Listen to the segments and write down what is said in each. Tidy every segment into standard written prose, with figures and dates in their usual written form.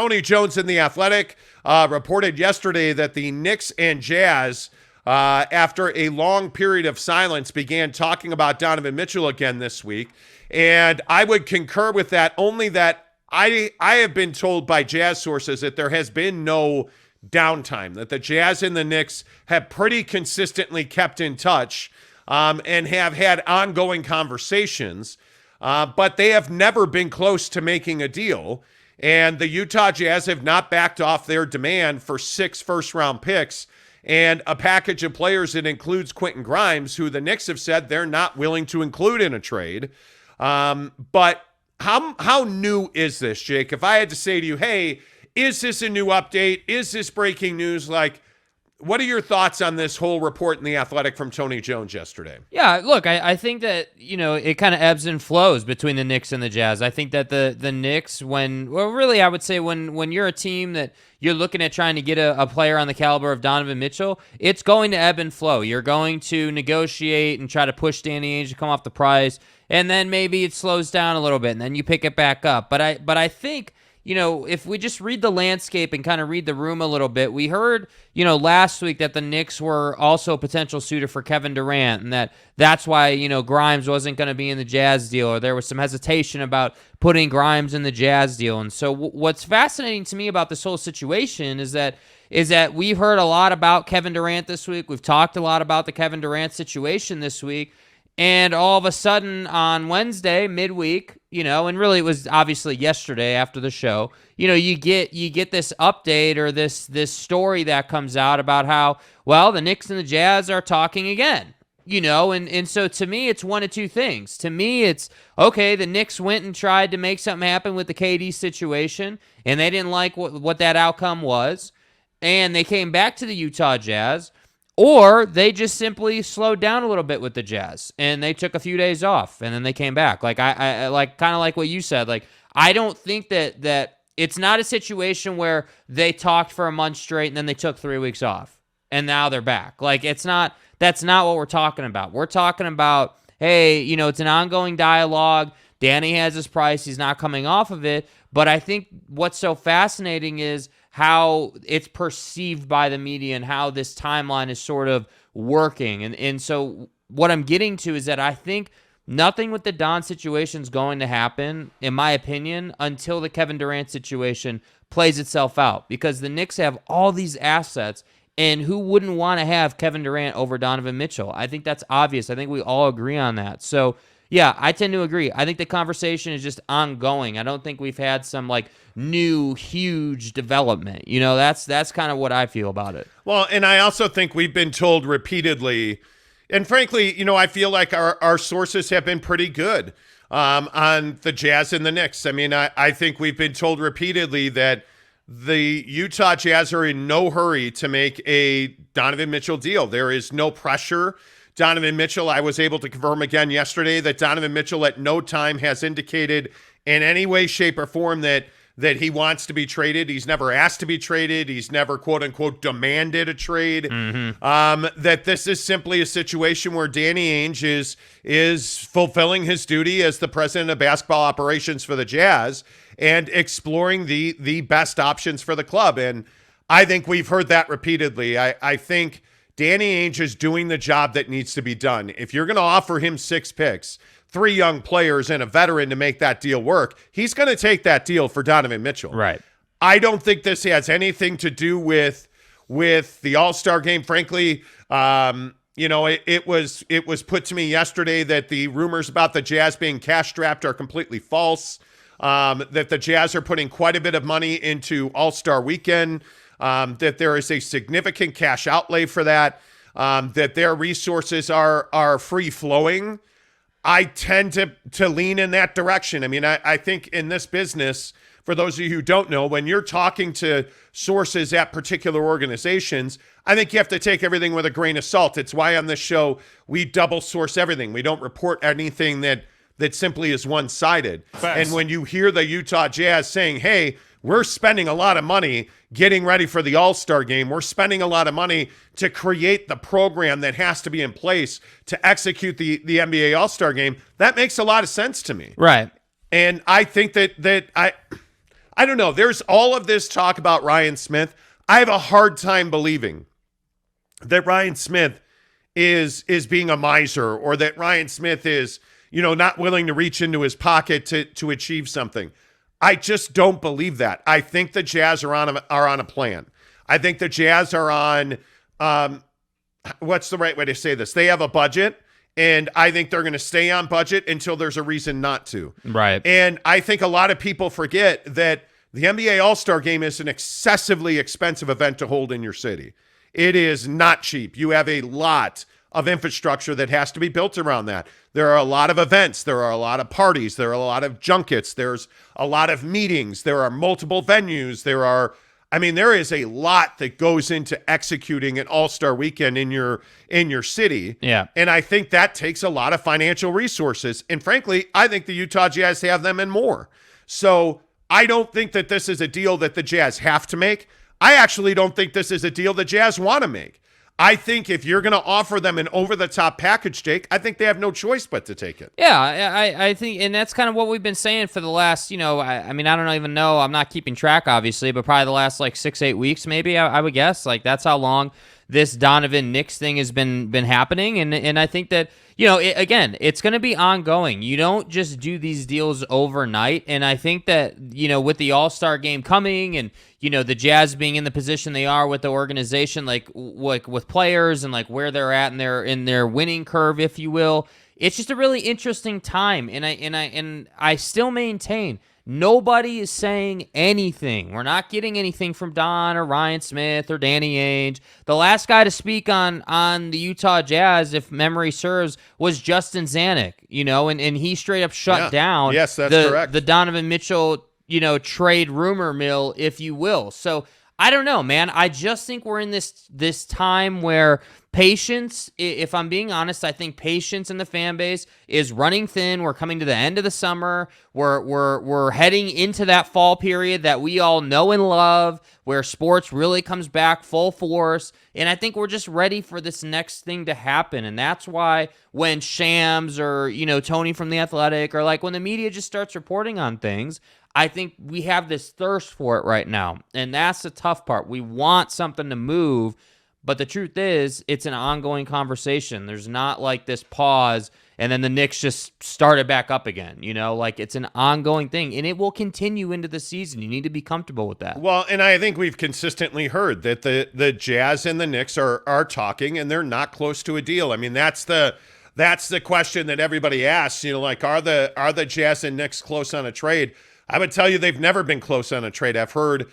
Tony Jones in The Athletic reported yesterday that the Knicks and Jazz, after a long period of silence, began talking about Donovan Mitchell again this week. And I would concur with that, only that I have been told by Jazz sources that there has been no downtime, that the Jazz and the Knicks have pretty consistently kept in touch and have had ongoing conversations, but they have never been close to making a deal. And the Utah Jazz have not backed off their demand for 6 first-round picks and a package of players that includes Quentin Grimes, who the Knicks have said they're not willing to include in a trade. But how new is this, Jake? If I had to say to you, hey, is this a new update? Is this breaking news? Like, what are your thoughts on this whole report in The Athletic from Tony Jones yesterday? Yeah, look, I think that, it kind of ebbs and flows between the Knicks and the Jazz. I think that the Knicks, I would say when you're a team that you're looking at trying to get a player on the caliber of Donovan Mitchell, it's going to ebb and flow. You're going to negotiate and try to push Danny Ainge to come off the price, and then maybe it slows down a little bit, and then you pick it back up. But I think, if we just read the landscape and kind of read the room a little bit, we heard, last week that the Knicks were also a potential suitor for Kevin Durant, and that's why, Grimes wasn't going to be in the Jazz deal, or there was some hesitation about putting Grimes in the Jazz deal. And so what's fascinating to me about this whole situation is that we've heard a lot about Kevin Durant this week. We've talked a lot about the Kevin Durant situation this week. And all of a sudden on Wednesday, midweek, and really it was obviously yesterday after the show, you get this update or this story that comes out about how, well, the Knicks and the Jazz are talking again, and so to me, it's one of two things. To me, it's, okay, the Knicks went and tried to make something happen with the KD situation, and they didn't like what that outcome was, and they came back to the Utah Jazz. Or they just simply slowed down a little bit with the Jazz, and they took a few days off, and then they came back. Like I like kind of like what you said. Like, I don't think that it's not a situation where they talked for a month straight and then they took 3 weeks off and now they're back. Like, that's not what we're talking about. We're talking about, hey, it's an ongoing dialogue. Danny has his price. He's not coming off of it. But I think what's so fascinating is how it's perceived by the media and how this timeline is sort of working. And so what I'm getting to is that I think nothing with the Don situation is going to happen, in my opinion, until the Kevin Durant situation plays itself out. Because the Knicks have all these assets, and who wouldn't want to have Kevin Durant over Donovan Mitchell? I think that's obvious. I think we all agree on that. So, yeah, I tend to agree. I think the conversation is just ongoing. I don't think we've had some, new, huge development. That's kind of what I feel about it. Well, and I also think we've been told repeatedly, and frankly, I feel like our sources have been pretty good on the Jazz and the Knicks. I mean, I think we've been told repeatedly that the Utah Jazz are in no hurry to make a Donovan Mitchell deal. There is no pressure. Donovan Mitchell, I was able to confirm again yesterday that Donovan Mitchell at no time has indicated in any way, shape, or form that he wants to be traded. He's never asked to be traded. He's never, quote unquote, demanded a trade. That this is simply a situation where Danny Ainge is fulfilling his duty as the president of basketball operations for the Jazz and exploring the best options for the club. And I think we've heard that repeatedly. I think Danny Ainge is doing the job that needs to be done. If you're going to offer him 6 picks, 3 young players, and a veteran to make that deal work, he's going to take that deal for Donovan Mitchell. Right. I don't think this has anything to do with the All-Star game. Frankly, it was put to me yesterday that the rumors about the Jazz being cash-strapped are completely false, that the Jazz are putting quite a bit of money into All-Star weekend, that there is a significant cash outlay for that, that their resources are free-flowing. I tend to lean in that direction. I mean, I think in this business, for those of you who don't know, when you're talking to sources at particular organizations, I think you have to take everything with a grain of salt. It's why on this show, we double source everything. We don't report anything that simply is one-sided. And when you hear the Utah Jazz saying, hey, we're spending a lot of money getting ready for the All-Star game. We're spending a lot of money to create the program that has to be in place to execute the NBA All-Star game. That makes a lot of sense to me. Right. And I think that I don't know. There's all of this talk about Ryan Smith. I have a hard time believing that Ryan Smith is being a miser, or that Ryan Smith is, not willing to reach into his pocket to achieve something. I just don't believe that. I think the Jazz are on a plan. I think the Jazz are on, what's the right way to say this? They have a budget, and I think they're going to stay on budget until there's a reason not to. Right. And I think a lot of people forget that the NBA All-Star Game is an excessively expensive event to hold in your city. It is not cheap. You have a lot of infrastructure that has to be built around that. There are a lot of events. There are a lot of parties. There are a lot of junkets. There's a lot of meetings. There are multiple venues. There is a lot that goes into executing an All-Star weekend in your city. Yeah. And I think that takes a lot of financial resources. And frankly, I think the Utah Jazz have them and more. So I don't think that this is a deal that the Jazz have to make. I actually don't think this is a deal the Jazz want to make. I think if you're going to offer them an over-the-top package, Jake, I think they have no choice but to take it. Yeah, I think, and that's kind of what we've been saying for the last, I don't even know. I'm not keeping track, obviously, but probably the last 6-8 weeks, maybe, I would guess. That's how long this Donovan Knicks thing has been happening. And I think that, again, it's going to be ongoing. You don't just do these deals overnight. And I think that, with the All-Star game coming and, the Jazz being in the position they are with the organization, with players and where they're at in their winning curve, if you will, it's just a really interesting time. And I still maintain nobody is saying anything. We're not getting anything from Don or Ryan Smith or Danny Ainge. The last guy to speak on the Utah Jazz, if memory serves, was Justin Zanuck, and he straight up shut down yes, that's correct. The Donovan Mitchell, trade rumor mill, if you will. So I don't know, man. I just think we're in this time where patience, if I'm being honest, I think patience in the fan base is running thin. We're coming to the end of the summer. We're heading into that fall period that we all know and love, where sports really comes back full force. And I think we're just ready for this next thing to happen. And that's why when Shams or, Tony from The Athletic, or when the media just starts reporting on things, I think we have this thirst for it right now. And that's the tough part. We want something to move. But the truth is, it's an ongoing conversation. There's not this pause and then the Knicks just started back up again. It's an ongoing thing, and it will continue into the season. You need to be comfortable with that. Well, and I think we've consistently heard that the Jazz and the Knicks are talking, and they're not close to a deal. I mean, that's the question that everybody asks. Are the Jazz and Knicks close on a trade? I would tell you they've never been close on a trade. I've heard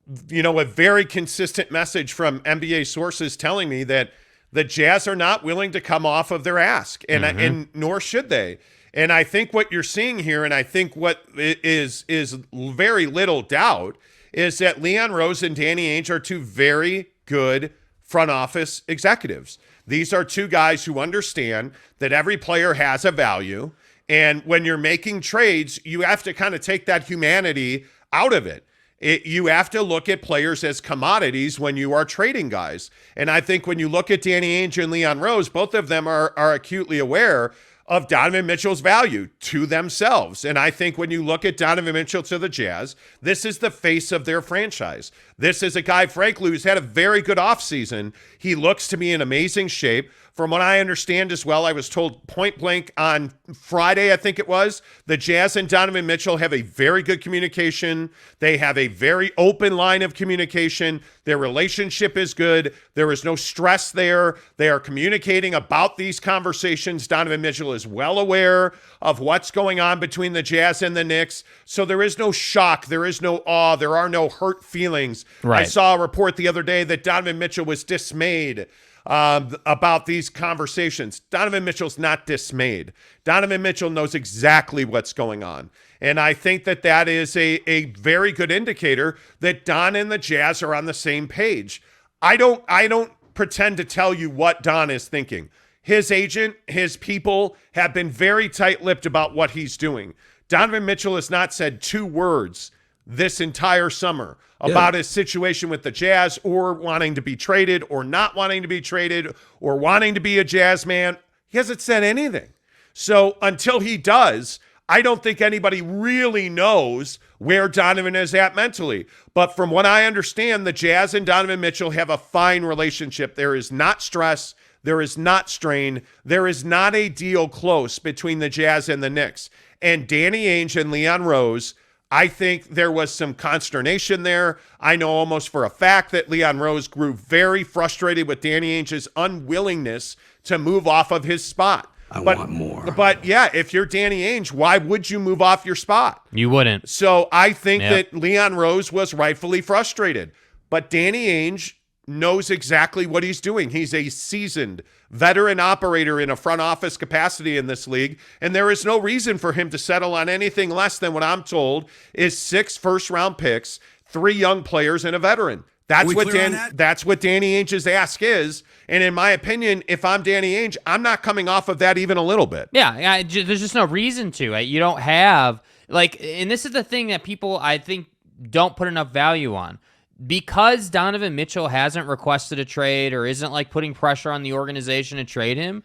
a very consistent message from NBA sources telling me that the Jazz are not willing to come off of their ask, and nor should they. And I think what you're seeing here, and I think what is very little doubt, is that Leon Rose and Danny Ainge are two very good front office executives. These are two guys who understand that every player has a value, and when you're making trades, you have to kind of take that humanity out of it. You have to look at players as commodities when you are trading guys. And I think when you look at Danny Ainge and Leon Rose, both of them are acutely aware of Donovan Mitchell's value to themselves. And I think when you look at Donovan Mitchell to the Jazz, this is the face of their franchise. This is a guy, frankly, who's had a very good offseason. He looks to be in amazing shape. From what I understand as well, I was told point blank on Friday, I think it was, the Jazz and Donovan Mitchell have a very good communication. They have a very open line of communication. Their relationship is good. There is no stress there. They are communicating about these conversations. Donovan Mitchell is well aware of what's going on between the Jazz and the Knicks. So there is no shock. There is no awe. There are no hurt feelings. Right. I saw a report the other day that Donovan Mitchell was dismayed about these conversations. Donovan Mitchell's not dismayed. Donovan Mitchell knows exactly what's going on. And I think that is a very good indicator that Don and the Jazz are on the same page. I don't pretend to tell you what Don is thinking. His agent, his people have been very tight-lipped about what he's doing. Donovan Mitchell has not said two words this entire summer about his situation with the Jazz, or wanting to be traded, or not wanting to be traded, or wanting to be a Jazz man. He hasn't said anything. So until he does, I don't think anybody really knows where Donovan is at mentally. But from what I understand, the Jazz and Donovan Mitchell have a fine relationship. There is not stress. There is not strain. There is not a deal close between the Jazz and the Knicks. And Danny Ainge and Leon Rose, I think there was some consternation there. I know almost for a fact that Leon Rose grew very frustrated with Danny Ainge's unwillingness to move off of his spot. I want more. But yeah, if you're Danny Ainge, why would you move off your spot? You wouldn't. So I think that Leon Rose was rightfully frustrated. But Danny Ainge knows exactly what he's doing. He's a seasoned veteran operator in a front office capacity in this league, and there is no reason for him to settle on anything less than what I'm told is 6 first-round picks, 3 young players, and a veteran. That's what Danny Ainge's ask is. And in my opinion, if I'm Danny Ainge, I'm not coming off of that even a little bit. Yeah, there's just no reason to. You don't have, and this is the thing that people, I think, don't put enough value on. Because Donovan Mitchell hasn't requested a trade or isn't putting pressure on the organization to trade him,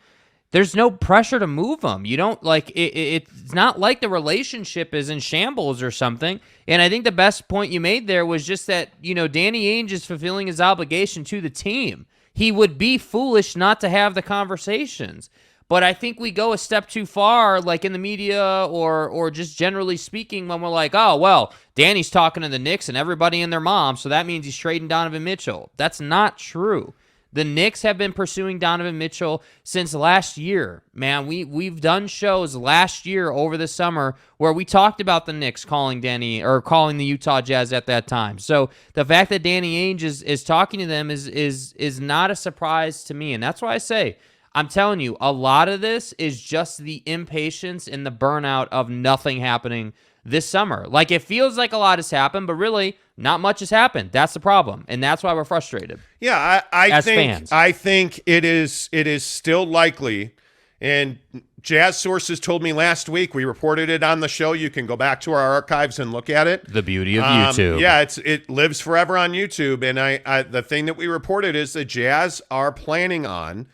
there's no pressure to move him. You don't it's not like the relationship is in shambles or something. And I think the best point you made there was just that, Danny Ainge is fulfilling his obligation to the team. He would be foolish not to have the conversations. But I think we go a step too far, in the media or just generally speaking, when we're like, oh, well, Danny's talking to the Knicks and everybody and their mom, so that means he's trading Donovan Mitchell. That's not true. The Knicks have been pursuing Donovan Mitchell since last year. Man, we've done shows last year over the summer where we talked about the Knicks calling the Utah Jazz at that time. So the fact that Danny Ainge is talking to them is not a surprise to me, and that's why I say, I'm telling you, a lot of this is just the impatience and the burnout of nothing happening this summer. It feels like a lot has happened, but really not much has happened. That's the problem, and that's why we're frustrated. Yeah, I think it is still likely, and Jazz sources told me last week. We reported it on the show. You can go back to our archives and look at it. The beauty of YouTube. Yeah, it lives forever on YouTube. And I the thing that we reported is the Jazz are planning on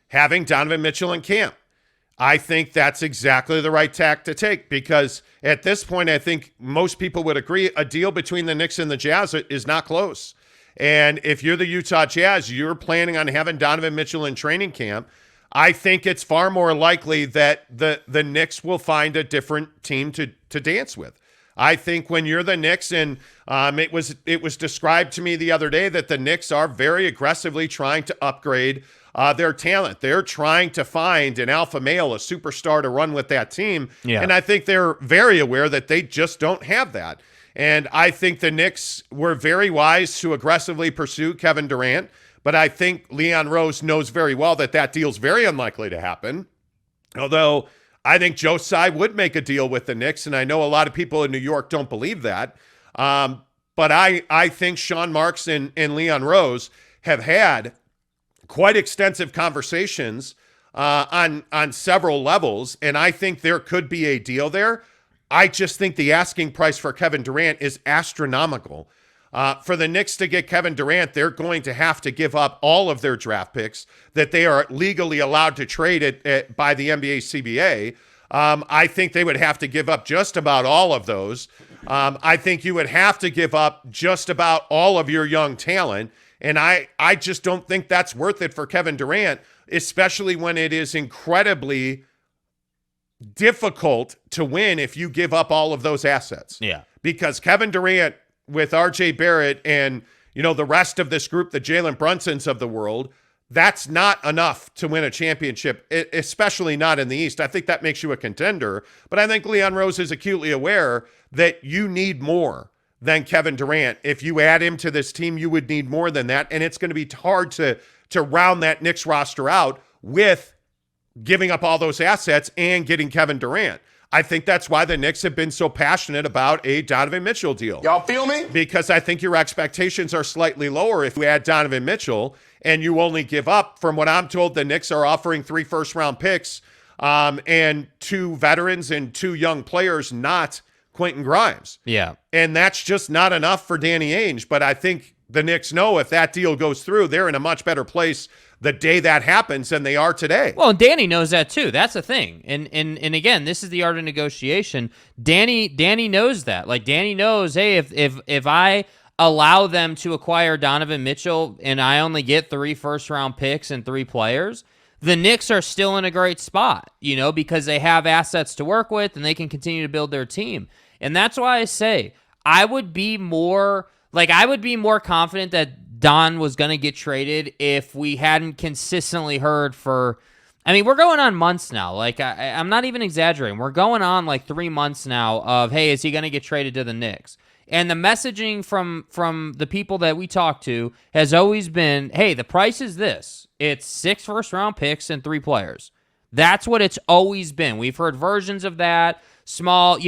having Donovan Mitchell in camp. I think that's exactly the right tack to take because at this point, I think most people would agree a deal between the Knicks and the Jazz is not close. And if you're the Utah Jazz, you're planning on having Donovan Mitchell in training camp, I think it's far more likely that the Knicks will find a different team to dance with. I think when you're the Knicks, and it was described to me the other day that the Knicks are very aggressively trying to upgrade their talent. They're trying to find an alpha male, a superstar to run with that team. Yeah. And I think they're very aware that they just don't have that. And I think the Knicks were very wise to aggressively pursue Kevin Durant. But I think Leon Rose knows very well that deal's very unlikely to happen. Although I think Joe Tsai would make a deal with the Knicks, and I know a lot of people in New York don't believe that. But I think Sean Marks and Leon Rose have had quite extensive conversations on several levels, and I think there could be a deal there. I just think the asking price for Kevin Durant is astronomical. For the Knicks to get Kevin Durant, they're going to have to give up all of their draft picks that they are legally allowed to trade by the NBA CBA. I think they would have to give up just about all of those. I think you would have to give up just about all of your young talent. And I just don't think that's worth it for Kevin Durant, especially when it is incredibly difficult to win if you give up all of those assets. Yeah. Because Kevin Durant with RJ Barrett and, the rest of this group, the Jalen Brunsons of the world, that's not enough to win a championship, especially not in the East. I think that makes you a contender. But I think Leon Rose is acutely aware that you need more than Kevin Durant. If you add him to this team, you would need more than that. And it's going to be hard to round that Knicks roster out with giving up all those assets and getting Kevin Durant. I think that's why the Knicks have been so passionate about a Donovan Mitchell deal. Y'all feel me? Because I think your expectations are slightly lower if you add Donovan Mitchell and you only give up, from what I'm told, the Knicks are offering 3 first-round picks and 2 veterans and 2 young players, not Quentin Grimes. Yeah. And that's just not enough for Danny Ainge. But I think the Knicks know if that deal goes through, they're in a much better place the day that happens than they are today. Well, and Danny knows that too. That's the thing. And again, this is the art of negotiation. Danny knows that. Like, Danny knows, hey, if I allow them to acquire Donovan Mitchell and I only get 3 first-round picks and 3 players, the Knicks are still in a great spot, because they have assets to work with and they can continue to build their team. And that's why I say I would be more confident that Don was going to get traded if we hadn't consistently heard for, we're going on months now. Like, I'm not even exaggerating. We're going on like 3 months now of, hey, is he going to get traded to the Knicks? And the messaging from the people that we talk to has always been, hey, the price is this. It's 6 first-round picks and 3 players. That's what it's always been. We've heard versions of that. Small,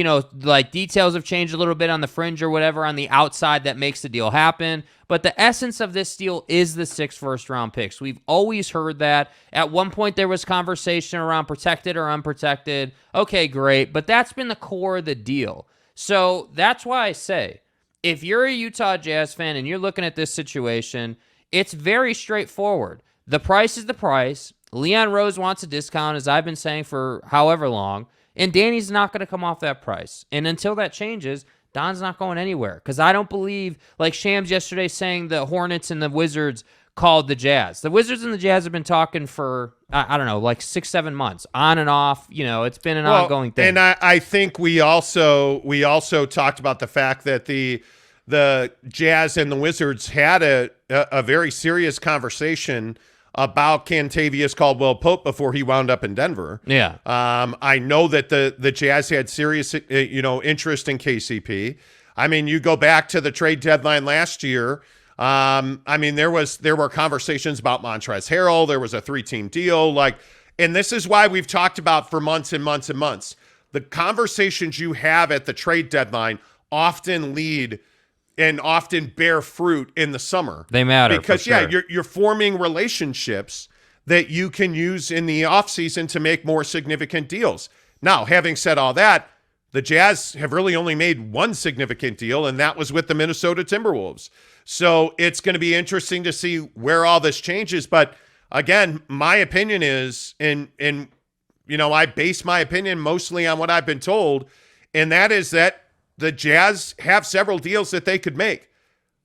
like details have changed a little bit on the fringe or whatever on the outside that makes the deal happen. But the essence of this deal is the 6 first-round picks. We've always heard that. At one point, there was conversation around protected or unprotected. Okay, great. But that's been the core of the deal. So that's why I say, if you're a Utah Jazz fan and you're looking at this situation, it's very straightforward. The price is the price. Leon Rose wants a discount, as I've been saying for however long, and Danny's not going to come off that price. And until that changes, Don's not going anywhere, because I don't believe, like Shams yesterday saying the Hornets and the Wizards called the Jazz. The Wizards and the Jazz have been talking for, I don't know, like 6-7 months, on and off. It's been an ongoing thing. And I think we also talked about the fact that the Jazz and the Wizards had a very serious conversation about Kentavious Caldwell-Pope before he wound up in Denver. Yeah. I know that the Jazz had serious interest in KCP. You go back to the trade deadline last year. There were conversations about Montrezl Harrell. There was a 3-team deal. And this is why we've talked about for months and months and months. The conversations you have at the trade deadline often lead and often bear fruit in the summer. They matter. Because, for sure. you're forming relationships that you can use in the offseason to make more significant deals. Now, having said all that, the Jazz have really only made one significant deal, and that was with the Minnesota Timberwolves. So it's going to be interesting to see where all this changes. But again, my opinion is, and I base my opinion mostly on what I've been told, and that is that the Jazz have several deals that they could make.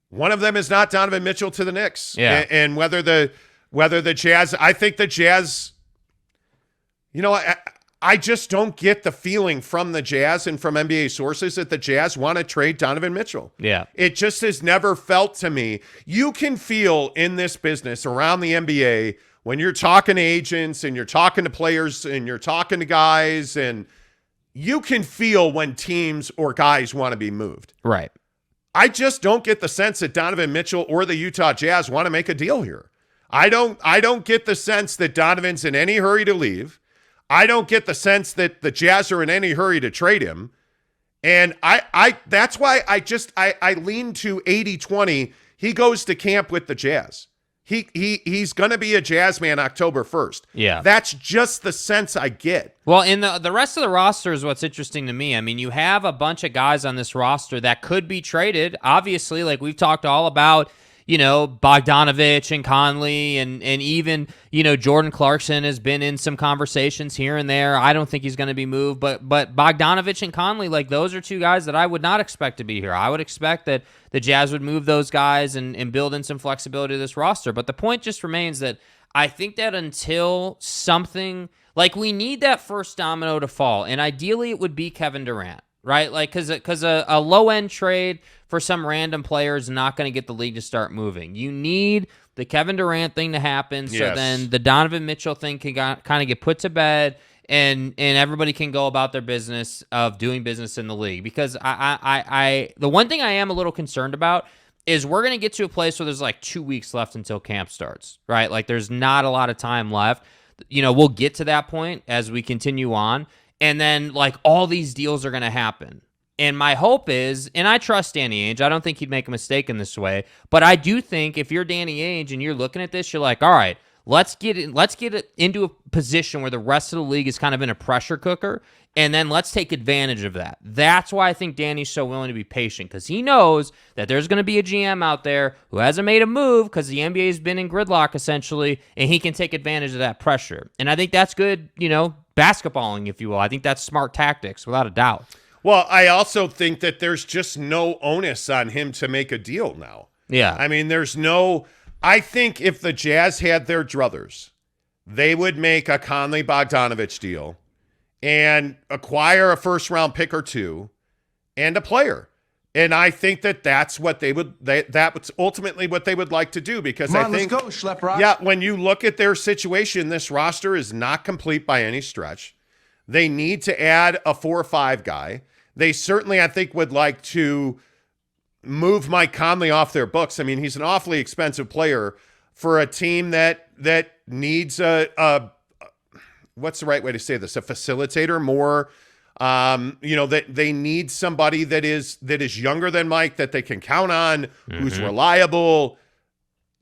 One of them is not Donovan Mitchell to the Knicks. Yeah. And whether the Jazz, I think the Jazz, I just don't get the feeling from the Jazz and from NBA sources that the Jazz want to trade Donovan Mitchell. Yeah. It just has never felt to me. You can feel in this business around the NBA when you're talking to agents and you're talking to players and you're talking to guys, and you can feel when teams or guys want to be moved. Right. I just don't get the sense that Donovan Mitchell or the Utah Jazz want to make a deal here. I don't get the sense that Donovan's in any hurry to leave. I don't get the sense that the Jazz are in any hurry to trade him. And I that's why I lean to 80-20. He goes to camp with the Jazz. He's going to be a Jazz man October 1st. Yeah. That's just the sense I get. Well, in the rest of the roster is what's interesting to me. You have a bunch of guys on this roster that could be traded. Obviously, like we've talked all about, Bogdanovich and Conley and even, Jordan Clarkson has been in some conversations here and there. I don't think he's going to be moved, but Bogdanovich and Conley, like those are 2 guys that I would not expect to be here. I would expect that the Jazz would move those guys and build in some flexibility to this roster. But the point just remains that I think that until something, like we need that first domino to fall, and ideally it would be Kevin Durant. Right? Like, because a low-end trade for some random player is not going to get the league to start moving. You need the Kevin Durant thing to happen, so then the Donovan Mitchell thing can kind of get put to bed, and everybody can go about their business of doing business in the league. Because I the one thing I am a little concerned about is we're going to get to a place where there's like 2 weeks left until camp starts, right? Like, there's not a lot of time left. We'll get to that point as we continue on. And then, like, all these deals are going to happen. And my hope is, and I trust Danny Ainge, I don't think he'd make a mistake in this way, but I do think if you're Danny Ainge and you're looking at this, you're like, all right, let's get it into a position where the rest of the league is kind of in a pressure cooker, and then let's take advantage of that. That's why I think Danny's so willing to be patient, because he knows that there's going to be a GM out there who hasn't made a move because the NBA has been in gridlock, essentially, and he can take advantage of that pressure. And I think that's good, basketballing, if you will. I think that's smart tactics, without a doubt. Well, I also think that there's just no onus on him to make a deal now. Yeah. I mean, I think if the Jazz had their druthers, they would make a Conley-Bogdanovich deal and acquire a first-round pick or two and a player. And I think that's what that's ultimately what they would like to do, because I think, let's go, Schlepper. Yeah, when you look at their situation, this roster is not complete by any stretch. They need to add a 4 or 5 guy. They certainly, I think, would like to move Mike Conley off their books. I mean, he's an awfully expensive player for a team that needs a what's the right way to say this? A facilitator more. That they need somebody that is younger than Mike, that they can count on, who's reliable.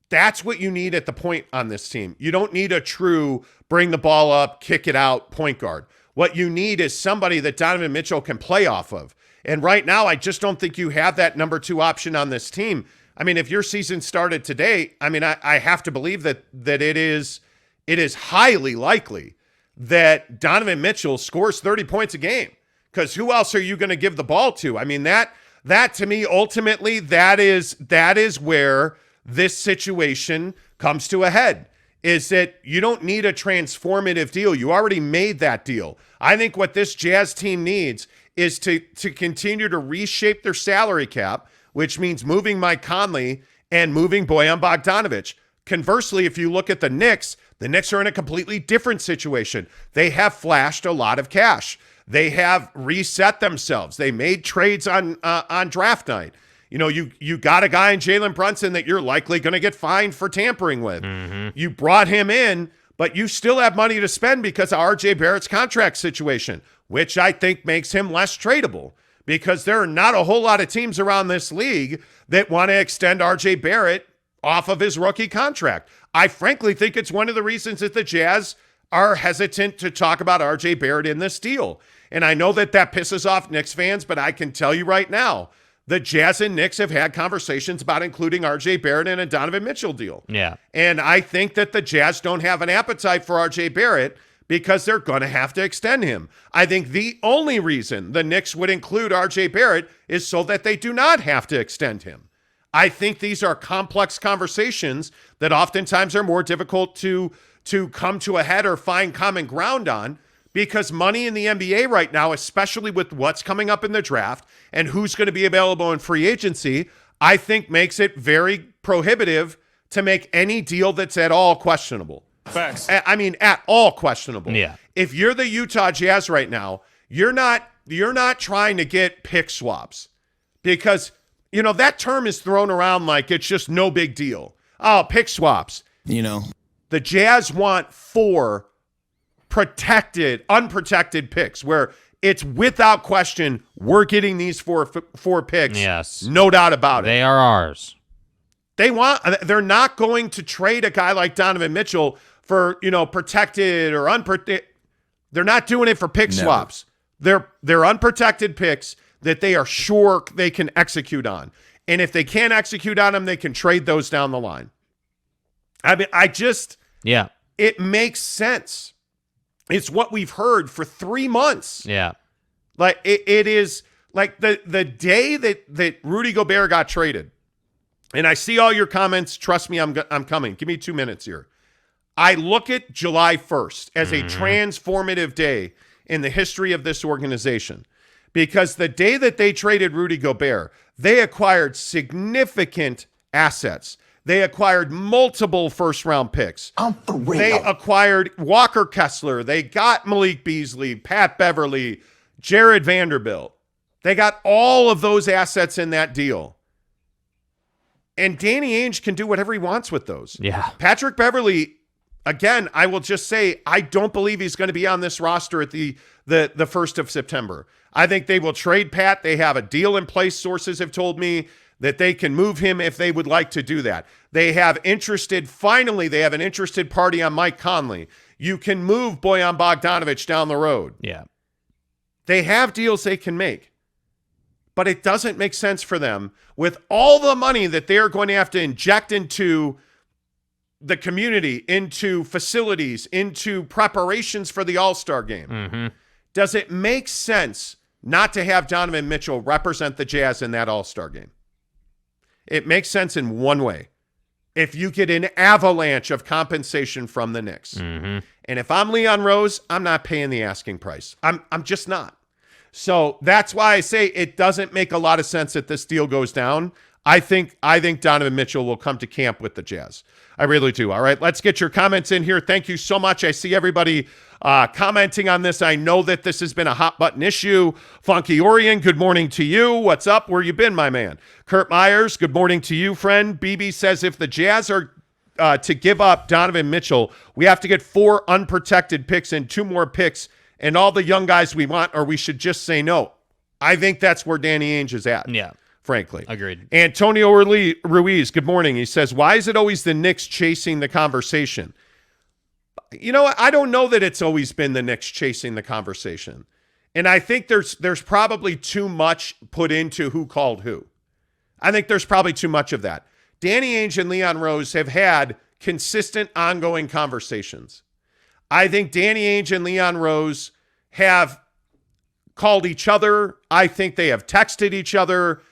That's what you need at the point on this team. You don't need a true bring the ball up, kick it out point guard. What you need is somebody that Donovan Mitchell can play off of. And right now, I just don't think you have that number 2 option on this team. I mean, if your season started today, I mean, I have to believe that it is highly likely that Donovan Mitchell scores 30 points a game, because who else are you going to give the ball to? I mean, that to me, ultimately, that is where this situation comes to a head, is that you don't need a transformative deal. You already made that deal. I think what this Jazz team needs is to continue to reshape their salary cap, which means moving Mike Conley and moving Bojan Bogdanović. Conversely, if you look at the Knicks are in a completely different situation. They have flashed a lot of cash. They have reset themselves. They made trades on draft night. You got a guy in Jalen Brunson that you're likely going to get fined for tampering with. You brought him in, but you still have money to spend because of RJ Barrett's contract situation, which I think makes him less tradable, because there are not a whole lot of teams around this league that want to extend RJ Barrett off of his rookie contract. I frankly think it's one of the reasons that the Jazz are hesitant to talk about RJ Barrett in this deal. And I know that pisses off Knicks fans, but I can tell you right now, the Jazz and Knicks have had conversations about including RJ Barrett in a Donovan Mitchell deal. Yeah. And I think that the Jazz don't have an appetite for RJ Barrett because they're going to have to extend him. I think the only reason the Knicks would include RJ Barrett is so that they do not have to extend him. I think these are complex conversations that oftentimes are more difficult to come to a head or find common ground on, because money in the NBA right now, especially with what's coming up in the draft and who's going to be available in free agency, I think makes it very prohibitive to make any deal that's at all questionable. Facts. I mean, at all questionable. Yeah. If you're the Utah Jazz right now, you're not trying to get pick swaps, because that term is thrown around like it's just no big deal. Oh, pick swaps. The Jazz want 4 unprotected picks, where it's without question, we're getting these four picks. Yes. No doubt about it. They are ours. They're not going to trade a guy like Donovan Mitchell for, protected or unprotected. They're not doing it for pick swaps. They're unprotected picks that they are sure they can execute on. And if they can't execute on them, they can trade those down the line. I mean, it makes sense. It's what we've heard for 3 months. Yeah. Like it is like the day that Rudy Gobert got traded. And I see all your comments. Trust me, I'm coming. Give me 2 minutes here. I look at July 1st as a transformative day in the history of this organization, because the day that they traded Rudy Gobert, they acquired significant assets. They acquired multiple first-round picks. They acquired Walker Kessler. They got Malik Beasley, Pat Beverly, Jared Vanderbilt. They got all of those assets in that deal. And Danny Ainge can do whatever he wants with those. Yeah. Patrick Beverly, again, I will just say, I don't believe he's going to be on this roster at the 1st of September. I think they will trade Pat. They have a deal in place, sources have told me, that they can move him if they would like to do that. They have finally, they have an interested party on Mike Conley. You can move Bojan Bogdanović down the road. Yeah. They have deals they can make. But it doesn't make sense for them with all the money that they're going to have to inject into the community, into facilities, into preparations for the All-Star game. Mm-hmm. Does it make sense not to have Donovan Mitchell represent the Jazz in that All-Star game? It makes sense in one way. If you get an avalanche of compensation from the Knicks. Mm-hmm. And if I'm Leon Rose, I'm not paying the asking price. I'm just not. So that's why I say it doesn't make a lot of sense that this deal goes down. I think Donovan Mitchell will come to camp with the Jazz. I really do. All right, let's get your comments in here. Thank you so much. I see everybody commenting on this. I know that this has been a hot button issue. Funky Orion, good morning to you. What's up? Where you been, my man? Kurt Myers, good morning to you, friend. BB says if the Jazz are to give up Donovan Mitchell, we have to get 4 unprotected picks and 2 more picks and all the young guys we want, or we should just say no. I think that's where Danny Ainge is at. Yeah. Frankly. Agreed. Antonio Ruiz, good morning. He says, why is it always the Knicks chasing the conversation? You know, I don't know that it's always been the Knicks chasing the conversation. And I think there's probably too much put into who called who. I think there's probably too much of that. Danny Ainge and Leon Rose have had consistent, ongoing conversations. I think Danny Ainge and Leon Rose have called each other. I think they have texted each other.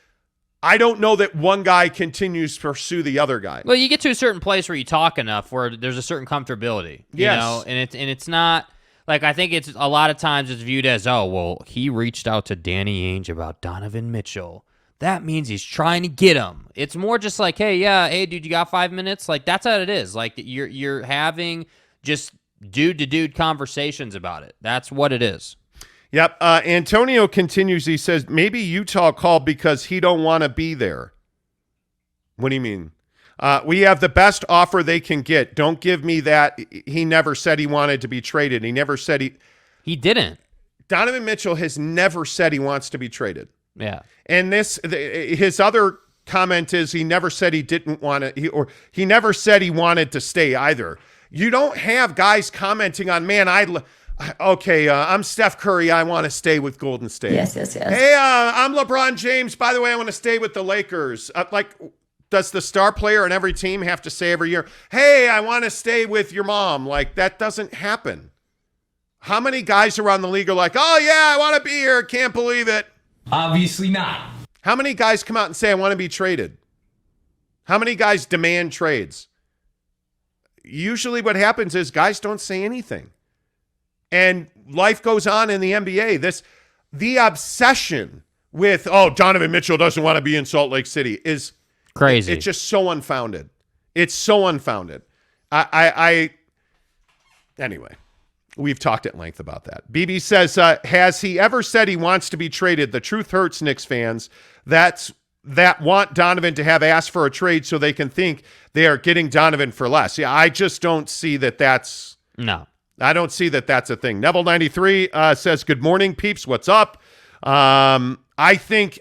I don't know that one guy continues to pursue the other guy. Well, you get to a certain place where you talk enough where there's a certain comfortability. You know? And it's not like, I think it's a lot of times it's viewed as, oh, well, he reached out to Danny Ainge about Donovan Mitchell. That means he's trying to get him. It's more just like, hey, dude, you got 5 minutes? Like, that's how it is. Like, you're having just dude-to-dude conversations about it. That's what it is. Yep. Antonio continues. He says, maybe Utah called because he don't want to be there. What do you mean? We have the best offer they can get. Don't give me that. He never said he wanted to be traded. He never said He didn't. Donovan Mitchell has never said he wants to be traded. Yeah. And his other comment is he never said he didn't want to, he never said he wanted to stay either. You don't have guys commenting on, man, I'm Steph Curry. I want to stay with Golden State. Yes. Hey, I'm LeBron James. By the way, I want to stay with the Lakers. Does the star player on every team have to say every year, hey, I want to stay with your mom? Like, that doesn't happen. How many guys around the league are like, oh, yeah, I want to be here. Can't believe it. Obviously not. How many guys come out and say, I want to be traded? How many guys demand trades? Usually what happens is guys don't say anything. And life goes on in the NBA. The obsession with, Donovan Mitchell doesn't want to be in Salt Lake City is crazy. It's just so unfounded. It's so unfounded. Anyway, we've talked at length about that. BB says, has he ever said he wants to be traded? The truth hurts, Knicks fans. That want Donovan to have asked for a trade so they can think they are getting Donovan for less. Yeah, I just don't see that that's... No. I don't see that that's a thing. Neville93 says, good morning, peeps. What's up? I think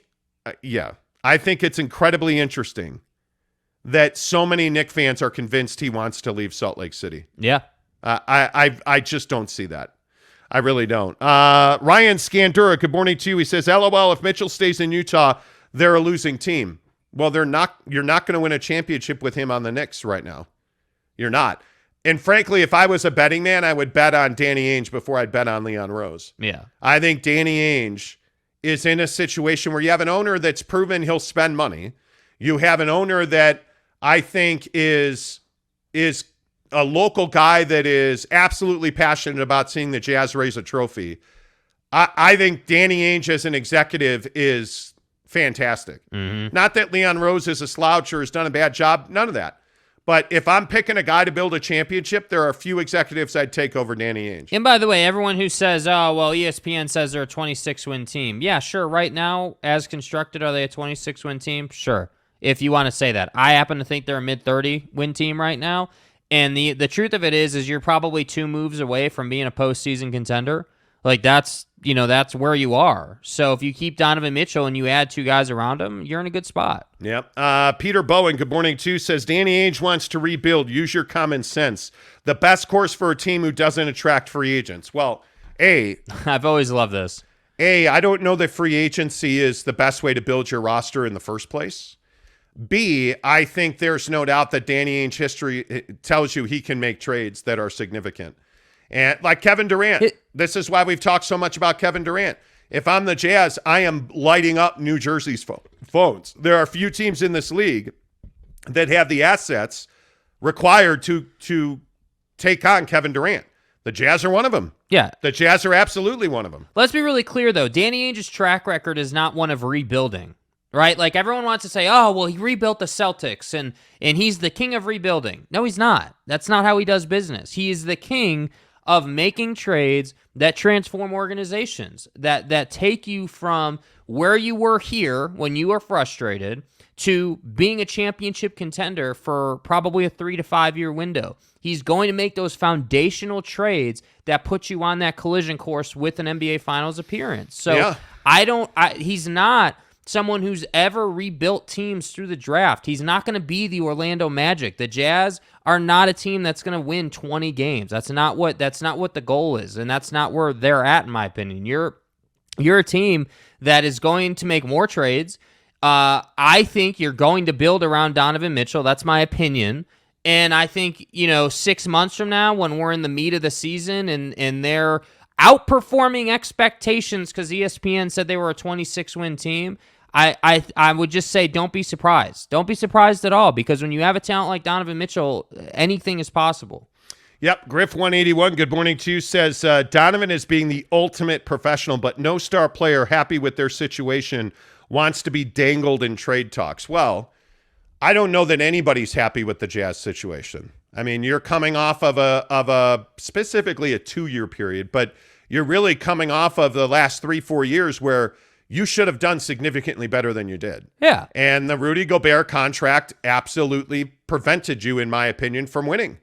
it's incredibly interesting that so many Knick fans are convinced he wants to leave Salt Lake City. Yeah. I just don't see that. I really don't. Ryan Scandura, good morning to you. He says, LOL, if Mitchell stays in Utah, they're a losing team. Well, you're not going to win a championship with him on the Knicks right now. You're not. And frankly, if I was a betting man, I would bet on Danny Ainge before I'd bet on Leon Rose. Yeah. I think Danny Ainge is in a situation where you have an owner that's proven he'll spend money. You have an owner that I think is a local guy that is absolutely passionate about seeing the Jazz raise a trophy. I think Danny Ainge as an executive is fantastic. Mm-hmm. Not that Leon Rose is a slouch or has done a bad job. None of that. But if I'm picking a guy to build a championship, there are a few executives I'd take over Danny Ainge. And by the way, everyone who says, oh, well, ESPN says they're a 26-win team. Yeah, sure. Right now, as constructed, are they a 26-win team? Sure. If you want to say that. I happen to think they're a mid-30-win team right now. And the truth of it is you're probably 2 moves away from being a postseason contender. Like, that's where you are. So if you keep Donovan Mitchell and you add 2 guys around him, you're in a good spot. Yep. Peter Bowen, good morning, too, says, Danny Ainge wants to rebuild. Use your common sense. The best course for a team who doesn't attract free agents. Well, I've always loved this. I don't know that free agency is the best way to build your roster in the first place. B, I think there's no doubt that Danny Ainge history tells you he can make trades that are significant. And like Kevin Durant, this is why we've talked so much about Kevin Durant. If I'm the Jazz, I am lighting up New Jersey's phones. There are few teams in this league that have the assets required to take on Kevin Durant. The Jazz are one of them. Yeah. The Jazz are absolutely one of them. Let's be really clear, though. Danny Ainge's track record is not one of rebuilding, right? Like, everyone wants to say, oh, well, he rebuilt the Celtics, and he's the king of rebuilding. No, he's not. That's not how he does business. He is the king of making trades that transform organizations, that take you from where you were here when you were frustrated to being a championship contender for probably a 3 to 5 year window. He's going to make those foundational trades that put you on that collision course with an NBA Finals appearance. So yeah. He's not someone who's ever rebuilt teams through the draft. He's not going to be the Orlando Magic. The Jazz are not a team that's going to win 20 games. That's not what the goal is, and that's not where they're at, in my opinion. You're a team that is going to make more trades. I think you're going to build around Donovan Mitchell. That's my opinion. And I think, 6 months from now, when we're in the meat of the season and they're outperforming expectations because ESPN said they were a 26-win team, I would just say don't be surprised. Don't be surprised at all, because when you have a talent like Donovan Mitchell, anything is possible. Yep, Griff181, good morning to you, says Donovan is being the ultimate professional, but no star player happy with their situation wants to be dangled in trade talks. Well, I don't know that anybody's happy with the Jazz situation. I mean, you're coming off of a specifically a 2-year period, but you're really coming off of the last 3-4 years where you should have done significantly better than you did. Yeah. And the Rudy Gobert contract absolutely prevented you, in my opinion, from winning.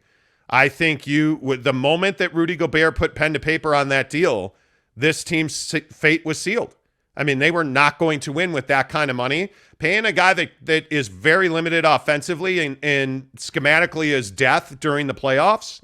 I think with the moment that Rudy Gobert put pen to paper on that deal, this team's fate was sealed. I mean, they were not going to win with that kind of money. Paying a guy that is very limited offensively and schematically is death during the playoffs,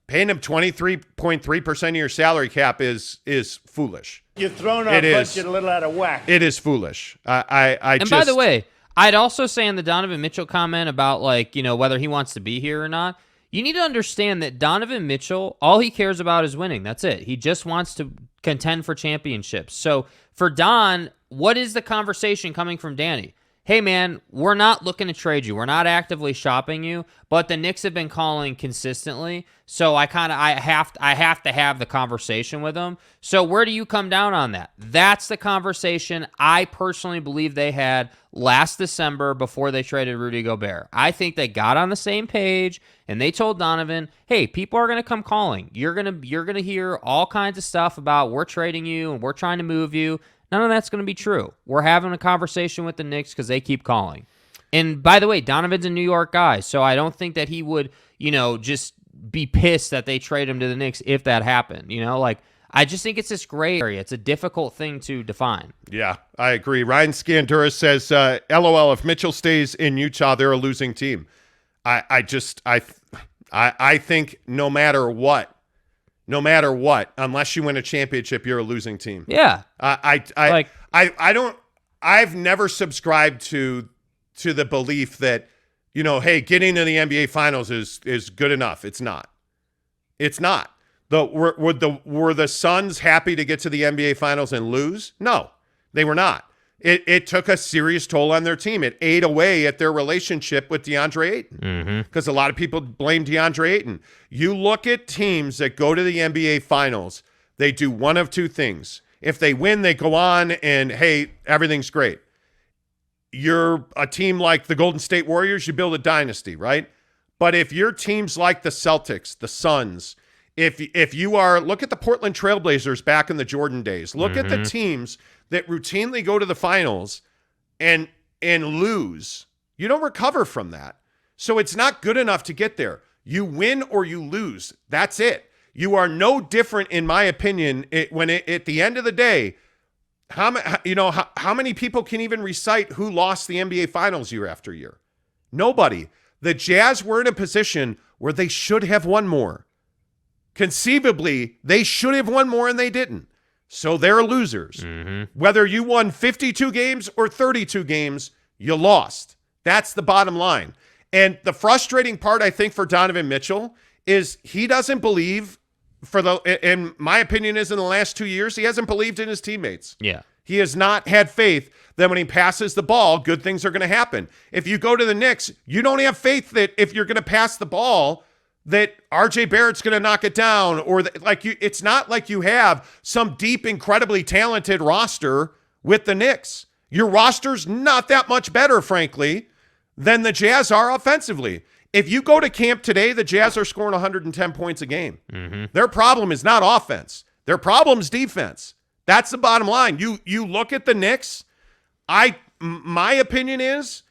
paying him 23.3% of your salary cap is foolish. You've thrown our budget a little out of whack. It is foolish. By the way, I'd also say on the Donovan Mitchell comment about whether he wants to be here or not, you need to understand that Donovan Mitchell, all he cares about is winning. That's it. He just wants to contend for championships. So for Don, what is the conversation coming from Danny? Hey, man, we're not looking to trade you. We're not actively shopping you, but the Knicks have been calling consistently, so I have to have the conversation with them. So where do you come down on that? That's the conversation I personally believe they had last December before they traded Rudy Gobert. I think they got on the same page, and they told Donovan, hey, people are going to come calling. You're gonna hear all kinds of stuff about we're trading you and we're trying to move you. None of that's going to be true. We're having a conversation with the Knicks because they keep calling. And by the way, Donovan's a New York guy, so I don't think that he would, just be pissed that they trade him to the Knicks if that happened. I just think it's this gray area. It's a difficult thing to define. Yeah, I agree. Ryan Scandura says, LOL, if Mitchell stays in Utah, they're a losing team. I think no matter what, unless you win a championship, you're a losing team. Yeah. I've never subscribed to the belief that, hey, getting to the NBA Finals is good enough. It's not. It's not. Were the Suns happy to get to the NBA Finals and lose? No, they were not. It took a serious toll on their team. It ate away at their relationship with DeAndre Ayton because a lot of people blame DeAndre Ayton. You look at teams that go to the NBA Finals, they do one of two things. If they win, they go on and, hey, everything's great. You're a team like the Golden State Warriors, you build a dynasty, right? But if you're teams like the Celtics, the Suns, if you are, look at the Portland Trailblazers back in the Jordan days. Look at the teams that routinely go to the finals and lose. You don't recover from that. So it's not good enough to get there. You win or you lose. That's it. You are no different, in my opinion, at the end of the day. How many people can even recite who lost the NBA Finals year after year? Nobody. The Jazz were in a position where they should have won more. Conceivably, they should have won more and they didn't. So they're losers. Whether you won 52 games or 32 games, you lost. That's the bottom line. And the frustrating part, I think, for Donovan Mitchell is he doesn't believe, in my opinion, is in the last 2 years, he hasn't believed in his teammates. Yeah. He has not had faith that when he passes the ball, good things are going to happen. If you go to the Knicks, you don't have faith that if you're going to pass the ball, that RJ Barrett's going to knock it down, or it's not like you have some deep, incredibly talented roster with the Knicks. Your roster's not that much better, frankly, than the Jazz are offensively. If you go to camp today, the Jazz are scoring 110 points a game. Their problem is not offense. Their problem is defense. That's the bottom line. You look at the Knicks, my opinion is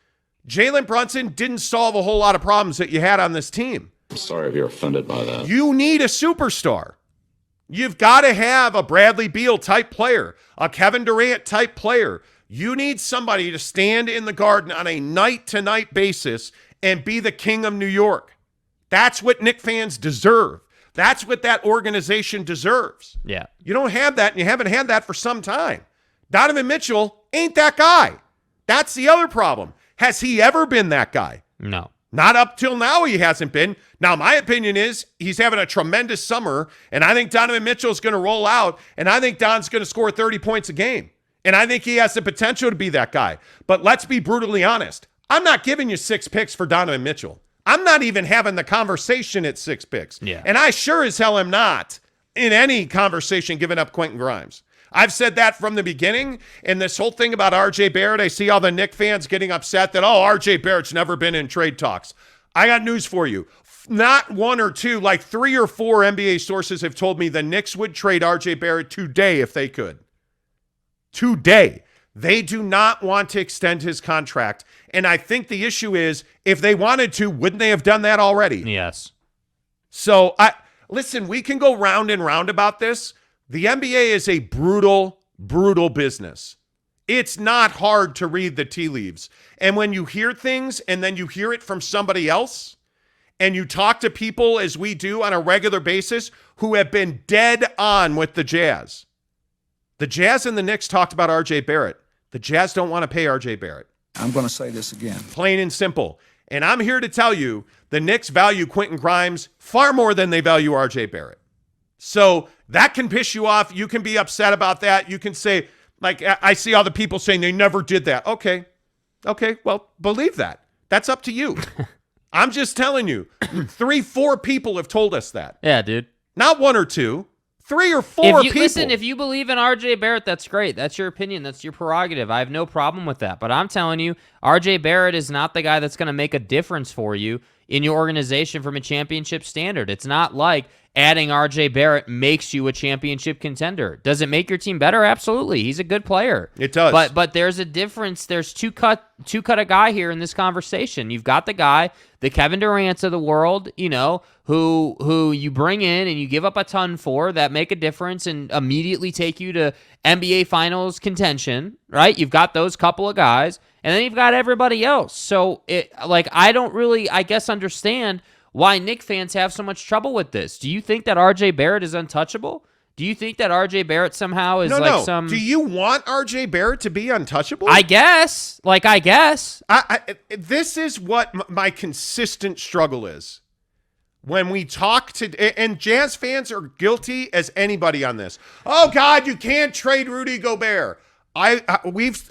Jalen Brunson didn't solve a whole lot of problems that you had on this team. I'm sorry if you're offended by that. You need a superstar. You've got to have a Bradley Beal type player, a Kevin Durant type player. You need somebody to stand in the Garden on a night-to-night basis and be the king of New York. That's what Knicks fans deserve. That's what that organization deserves. Yeah. You don't have that, and you haven't had that for some time. Donovan Mitchell ain't that guy. That's the other problem. Has he ever been that guy? No. Not up till now he hasn't been. Now, my opinion is he's having a tremendous summer, and I think Donovan Mitchell's going to roll out, and I think Don's going to score 30 points a game. And I think he has the potential to be that guy. But let's be brutally honest. I'm not giving you 6 picks for Donovan Mitchell. I'm not even having the conversation at 6 picks. Yeah. And I sure as hell am not in any conversation giving up Quentin Grimes. I've said that from the beginning. And this whole thing about RJ Barrett, I see all the Knicks fans getting upset that, RJ Barrett's never been in trade talks. I got news for you. Not one or two, like 3 or 4 NBA sources have told me the Knicks would trade RJ Barrett today if they could. Today. They do not want to extend his contract. And I think the issue is, if they wanted to, wouldn't they have done that already? Yes. So, listen, we can go round and round about this. The NBA is a brutal, brutal business. It's not hard to read the tea leaves. And when you hear things and then you hear it from somebody else, and you talk to people, as we do on a regular basis, who have been dead on with the Jazz. The Jazz and the Knicks talked about RJ Barrett. The Jazz don't want to pay RJ Barrett. I'm going to say this again. Plain and simple. And I'm here to tell you the Knicks value Quentin Grimes far more than they value RJ Barrett. So that can piss you off. You can be upset about that. You can say, like, I see all the people saying they never did that. Okay, well, believe that. That's up to you. I'm just telling you, 3, 4 people have told us that. Yeah, dude. Not 1 or 2. 3 or 4 people. Listen, if you believe in RJ Barrett, that's great. That's your opinion. That's your prerogative. I have no problem with that. But I'm telling you, RJ Barrett is not the guy that's going to make a difference for you in your organization from a championship standard. It's not like adding RJ Barrett makes you a championship contender. Does it make your team better? Absolutely. He's a good player. It does. But there's a difference. There's two cut a guy here in this conversation. You've got the guy, the Kevin Durant's of the world, who you bring in and you give up a ton for, that make a difference and immediately take you to NBA Finals contention, right? You've got those couple of guys, and then you've got everybody else. So I don't really, I guess, understand why Knicks fans have so much trouble with this. Do you think that RJ Barrett is untouchable? Do you think that RJ Barrett somehow is some... Do you want RJ Barrett to be untouchable? I guess. This is what my consistent struggle is. When we talk to... And Jazz fans are guilty as anybody on this. Oh, God, you can't trade Rudy Gobert. We've...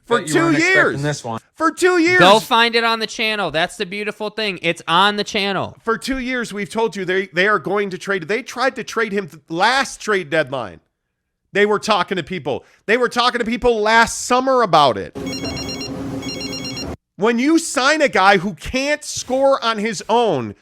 For 2 years. This one. For 2 years. Go find it on the channel. That's the beautiful thing. It's on the channel. For 2 years, we've told you they are going to trade. They tried to trade him last trade deadline. They were talking to people. They were talking to people last summer about it. When you sign a guy who can't score on his own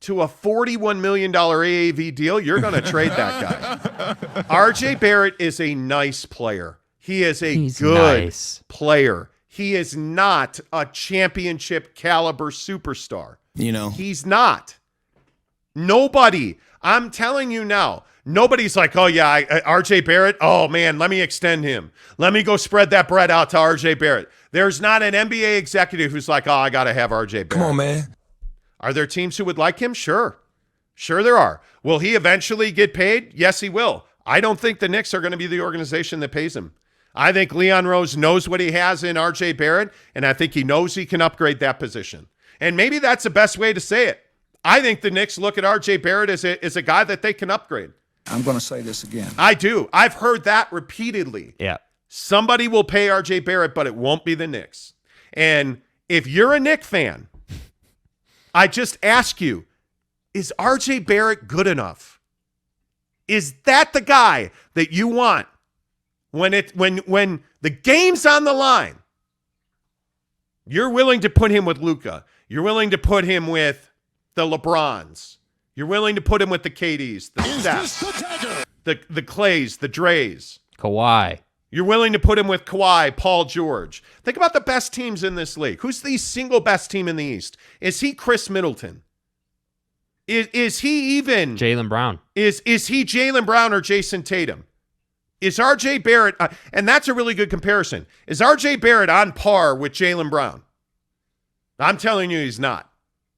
to a $41 million AAV deal, you're going to trade that guy. RJ Barrett is a nice player. He is He's good nice. Player. He is not a championship caliber superstar. He's not. Nobody. I'm telling you now. Nobody's like, oh, yeah, RJ Barrett. Oh, man, let me extend him. Let me go spread that bread out to RJ Barrett. There's not an NBA executive who's like, oh, I got to have RJ Barrett. Come on, man. Are there teams who would like him? Sure. Sure there are. Will he eventually get paid? Yes, he will. I don't think the Knicks are going to be the organization that pays him. I think Leon Rose knows what he has in R.J. Barrett, and I think he knows he can upgrade that position. And maybe that's the best way to say it. I think the Knicks look at R.J. Barrett as a guy that they can upgrade. I'm going to say this again. I do. I've heard that repeatedly. Yeah. Somebody will pay R.J. Barrett, but it won't be the Knicks. And if you're a Knicks fan, I just ask you, is R.J. Barrett good enough? Is that the guy that you want when the game's on the line? You're willing to put him with Luka. You're willing to put him with the LeBrons. You're willing to put him with the KDs, the Stephs, the Clays, the Dreys. Kawhi. You're willing to put him with Kawhi, Paul George. Think about the best teams in this league. Who's the single best team in the East? Is he Chris Middleton? Is he even Jaylen Brown? Is he Jaylen Brown or Jason Tatum? Is R.J. Barrett, and that's a really good comparison, is R.J. Barrett on par with Jaylen Brown? I'm telling you he's not.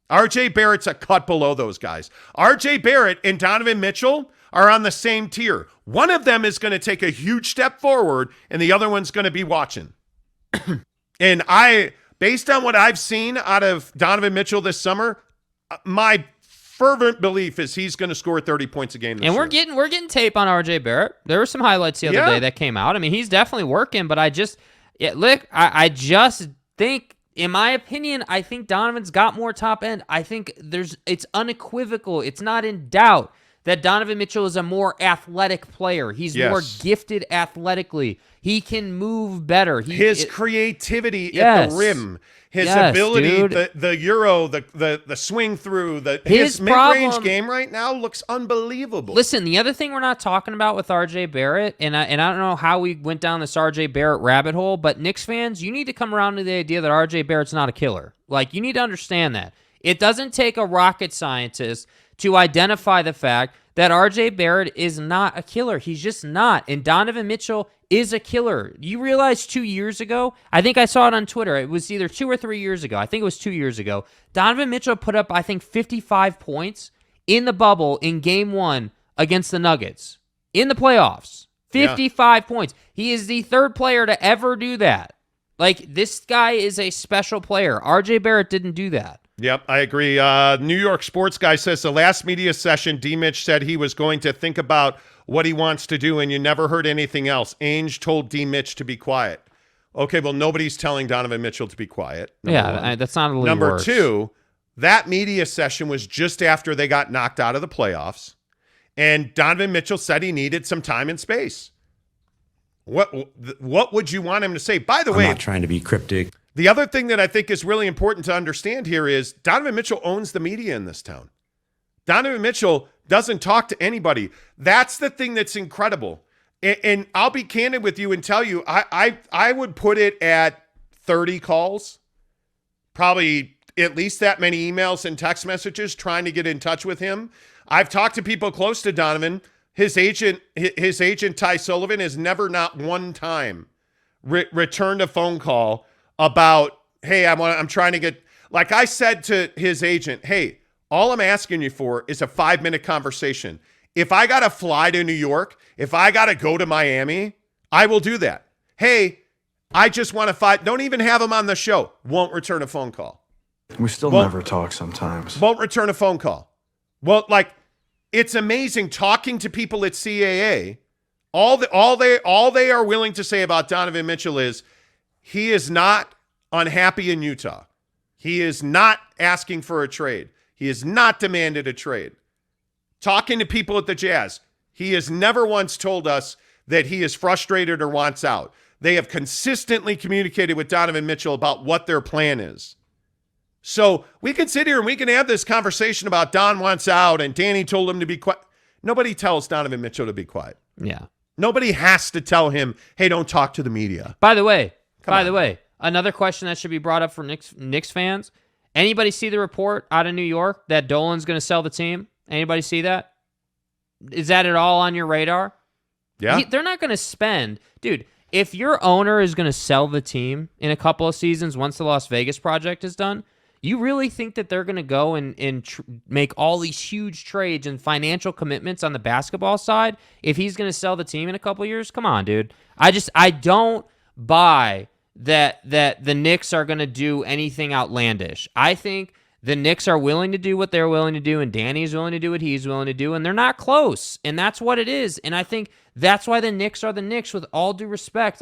R.J. Barrett's a cut below those guys. R.J. Barrett and Donovan Mitchell are on the same tier. One of them is going to take a huge step forward, and the other one's going to be watching. And based on what I've seen out of Donovan Mitchell this summer, my fervent belief is he's going to score 30 points a game this and year. we're getting tape on R.J. Barrett. There were some highlights the other day that came out. I mean, he's definitely working, but I just think, in my opinion, I think Donovan's got more top end. I think it's unequivocal. It's not in doubt that Donovan Mitchell is a more athletic player. He's more gifted athletically. He can move better. His creativity at the rim, his ability, the euro, the swing through, his mid-range game right now looks unbelievable. Listen, the other thing we're not talking about with R.J. Barrett, and I don't know how we went down this R.J. Barrett rabbit hole, but Knicks fans, you need to come around to the idea that R.J. Barrett's not a killer. Like, you need to understand that. It doesn't take a rocket scientist to identify the fact that R.J. Barrett is not a killer. He's just not. And Donovan Mitchell is a killer. You realize 2 years ago, I think I saw it on Twitter, it was either 2 or 3 years ago, I think it was 2 years ago, Donovan Mitchell put up, I think, 55 points in the bubble in Game 1 against the Nuggets. In the playoffs. 55 points. He is the third player to ever do that. Like, this guy is a special player. R.J. Barrett didn't do that. Yep, I agree. New York sports guy says the last media session, D. Mitch said he was going to think about what he wants to do, and you never heard anything else. Ainge told D. Mitch to be quiet. Okay, well, nobody's telling Donovan Mitchell to be quiet. That's not a little Number worse. 2, that media session was just after they got knocked out of the playoffs, and Donovan Mitchell said he needed some time and space. What would you want him to say? By the way, I'm not trying to be cryptic. The other thing that I think is really important to understand here is Donovan Mitchell owns the media in this town. Donovan Mitchell doesn't talk to anybody. That's the thing that's incredible. And I'll be candid with you and tell you, I would put it at 30 calls, probably at least that many emails and text messages trying to get in touch with him. I've talked to people close to Donovan. His agent, Ty Sullivan, has never, not one time, returned a phone call about, hey, I'm trying to get, like I said to his agent, hey, all I'm asking you for is a 5-minute conversation. If I got to fly to New York, if I got to go to Miami, I will do that. Hey, I just want to fight. Don't even have him on the show. Won't return a phone call. We still never talk sometimes. Won't return a phone call. Well, like, it's amazing talking to people at CAA. All they are willing to say about Donovan Mitchell is he is not unhappy in Utah. He is not asking for a trade. He has not demanded a trade. Talking to people at the Jazz, he has never once told us that he is frustrated or wants out. They have consistently communicated with Donovan Mitchell about what their plan is. So we can sit here and we can have this conversation about Don wants out and Danny told him to be quiet. Nobody tells Donovan Mitchell to be quiet. Yeah. Nobody has to tell him, hey, don't talk to the media. By the way, another question that should be brought up for Knicks fans. Anybody see the report out of New York that Dolan's going to sell the team? Anybody see that? Is that at all on your radar? Yeah. They're not going to spend. Dude, if your owner is going to sell the team in a couple of seasons once the Las Vegas project is done, You really think that they're going to go and make all these huge trades and financial commitments on the basketball side if he's going to sell the team in a couple years? Come on, dude. I don't buy that the Knicks are going to do anything outlandish. I think the Knicks are willing to do what they're willing to do, and Danny's willing to do what he's willing to do, and they're not close, and that's what it is. And I think that's why the Knicks are the Knicks, with all due respect.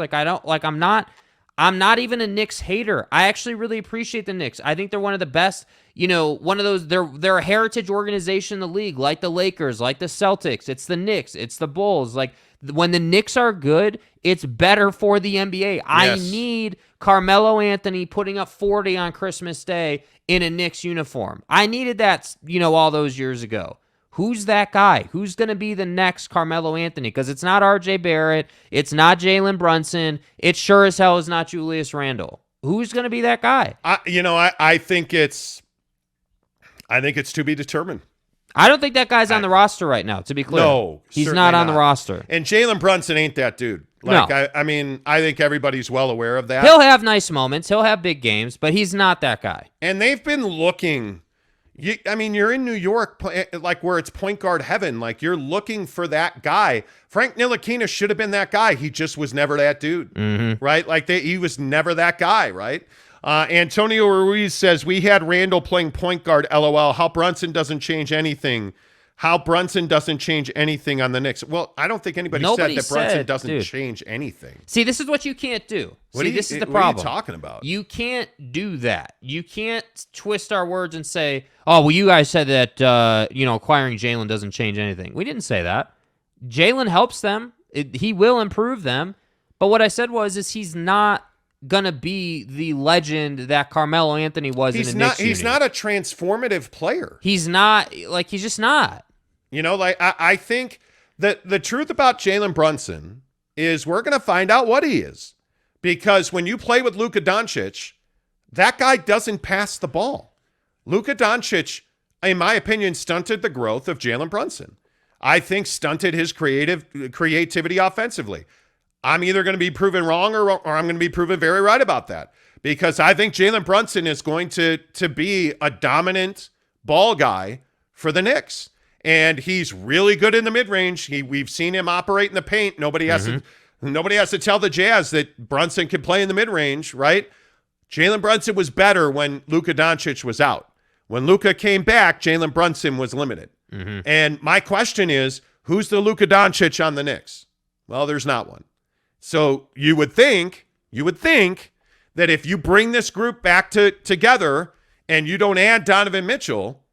I'm not even a Knicks hater. I actually really appreciate the Knicks. I think they're one of the best, one of those, they're a heritage organization in the league, like the Lakers, like the Celtics. It's the Knicks, it's the Bulls. Like, when the Knicks are good, it's better for the NBA. Yes. I need Carmelo Anthony putting up 40 on Christmas Day in a Knicks uniform. I needed that, all those years ago. Who's that guy? Who's going to be the next Carmelo Anthony? Because it's not R.J. Barrett. It's not Jalen Brunson. It sure as hell is not Julius Randle. Who's going to be that guy? I think it's to be determined. I don't think that guy's on the roster right now, to be clear. No, he's not on the roster. And Jalen Brunson ain't that dude. No. I think everybody's well aware of that. He'll have nice moments. He'll have big games, but he's not that guy. And they've been looking. You're in New York, like, where it's point guard heaven. Like, you're looking for that guy. Frank Ntilikina should have been that guy. He just was never that dude, right? Like, he was never that guy, right? Antonio Ruiz says, we had Randall playing point guard, LOL. How Brunson doesn't change anything. How Brunson doesn't change anything on the Knicks. Well, I don't think nobody said that Brunson doesn't change anything. See, this is what you can't do. This is the problem. What are you talking about? You can't do that. You can't twist our words and say, oh, well, you guys said that, acquiring Jalen doesn't change anything. We didn't say that. Jalen helps them. He will improve them. But what I said is he's not going to be the legend that Carmelo Anthony was in the Knicks unit. He's not a transformative player. He's not. He's just not. I think that the truth about Jalen Brunson is we're going to find out what he is. Because when you play with Luka Doncic, that guy doesn't pass the ball. Luka Doncic, in my opinion, stunted the growth of Jalen Brunson. I think stunted his creativity offensively. I'm either going to be proven wrong or I'm going to be proven very right about that. Because I think Jalen Brunson is going to be a dominant ball guy for the Knicks. And he's really good in the mid-range. We've seen him operate in the paint. Nobody has to tell the Jazz that Brunson can play in the mid-range, right? Jalen Brunson was better when Luka Doncic was out. When Luka came back, Jalen Brunson was limited. And my question is, who's the Luka Doncic on the Knicks? Well, there's not one. So you would think that if you bring this group back together and you don't add Donovan Mitchell,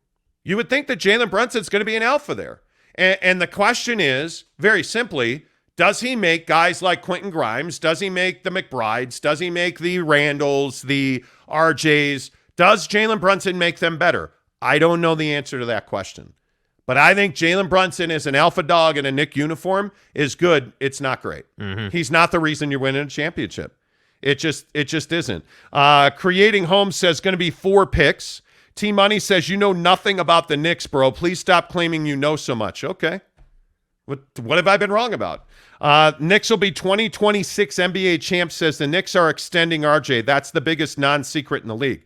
you would think that Jalen Brunson's going to be an alpha there. And the question is, very simply, does he make guys like Quentin Grimes? Does he make the McBrides? Does he make the Randalls, the RJs? Does Jalen Brunson make them better? I don't know the answer to that question. But I think Jalen Brunson as an alpha dog in a Knick uniform is good. It's not great. He's not the reason you're winning a championship. It just isn't. Creating Home says going to be 4 picks. T-Money says, you know nothing about the Knicks, bro. Please stop claiming you know so much. Okay. What have I been wrong about? Knicks will be 2026 NBA champs, says the Knicks are extending RJ. That's the biggest non-secret in the league.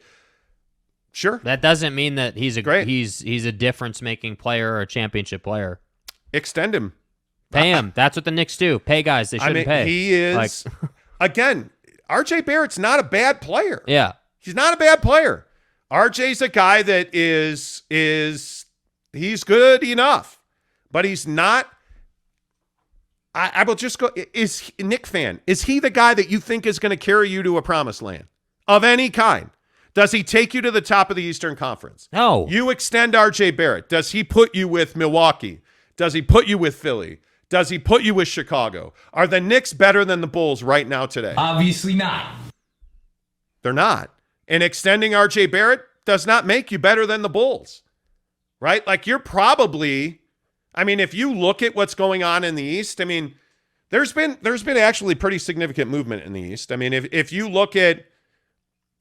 Sure. That doesn't mean that he's a difference-making player or a championship player. Extend him. Pay him. That's what the Knicks do. Pay guys they shouldn't pay. He is, again, RJ Barrett's not a bad player. Yeah. He's not a bad player. RJ's a guy that he's good enough, but he's not. I will just go, is Knick fan, is he the guy that you think is going to carry you to a promised land of any kind? Does he take you to the top of the Eastern Conference? No. You extend RJ Barrett. Does he put you with Milwaukee? Does he put you with Philly? Does he put you with Chicago? Are the Knicks better than the Bulls right now today? Obviously not. They're not. And extending RJ Barrett does not make you better than the Bulls, right? Like, you're probably, if you look at what's going on in the East, there's been actually pretty significant movement in the East. If you look at,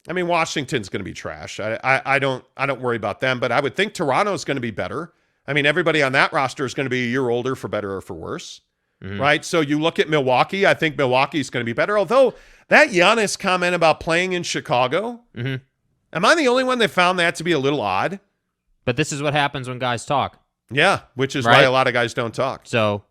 Washington's going to be trash. I don't worry about them, but I would think Toronto's going to be better. Everybody on that roster is going to be a year older, for better or for worse, right? So you look at Milwaukee, I think Milwaukee's going to be better. Although that Giannis comment about playing in Chicago, Am I the only one that found that to be a little odd? But this is what happens when guys talk. Yeah, which is why a lot of guys don't talk. So,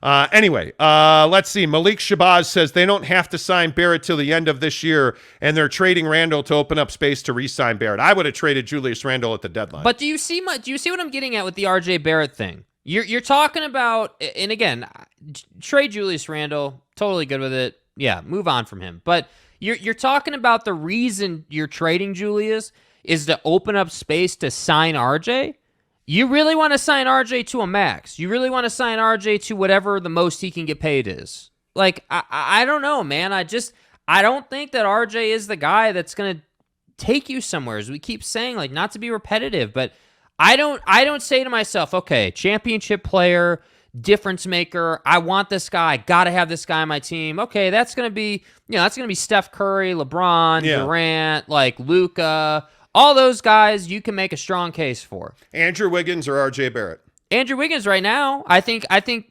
anyway, let's see. Malik Shabazz says they don't have to sign Barrett till the end of this year, and they're trading Randall to open up space to re-sign Barrett. I would have traded Julius Randle at the deadline. But do you see what I'm getting at with the RJ Barrett thing? You're talking about, and again, trade Julius Randle, totally good with it. Yeah, move on from him. But you're talking about the reason you're trading Julius is to open up space to sign RJ. You really want to sign RJ to a max. You really want to sign RJ to whatever the most he can get paid is. Like, I don't know, man. I don't think that RJ is the guy that's going to take you somewhere. As we keep saying, like, not to be repetitive, but I don't say to myself, okay, championship player, difference maker. I want this guy. Got to have this guy on my team. Okay, that's going to be, Steph Curry, LeBron, Durant, like Luka. All those guys you can make a strong case for. Andrew Wiggins or RJ Barrett? Andrew Wiggins right now. I think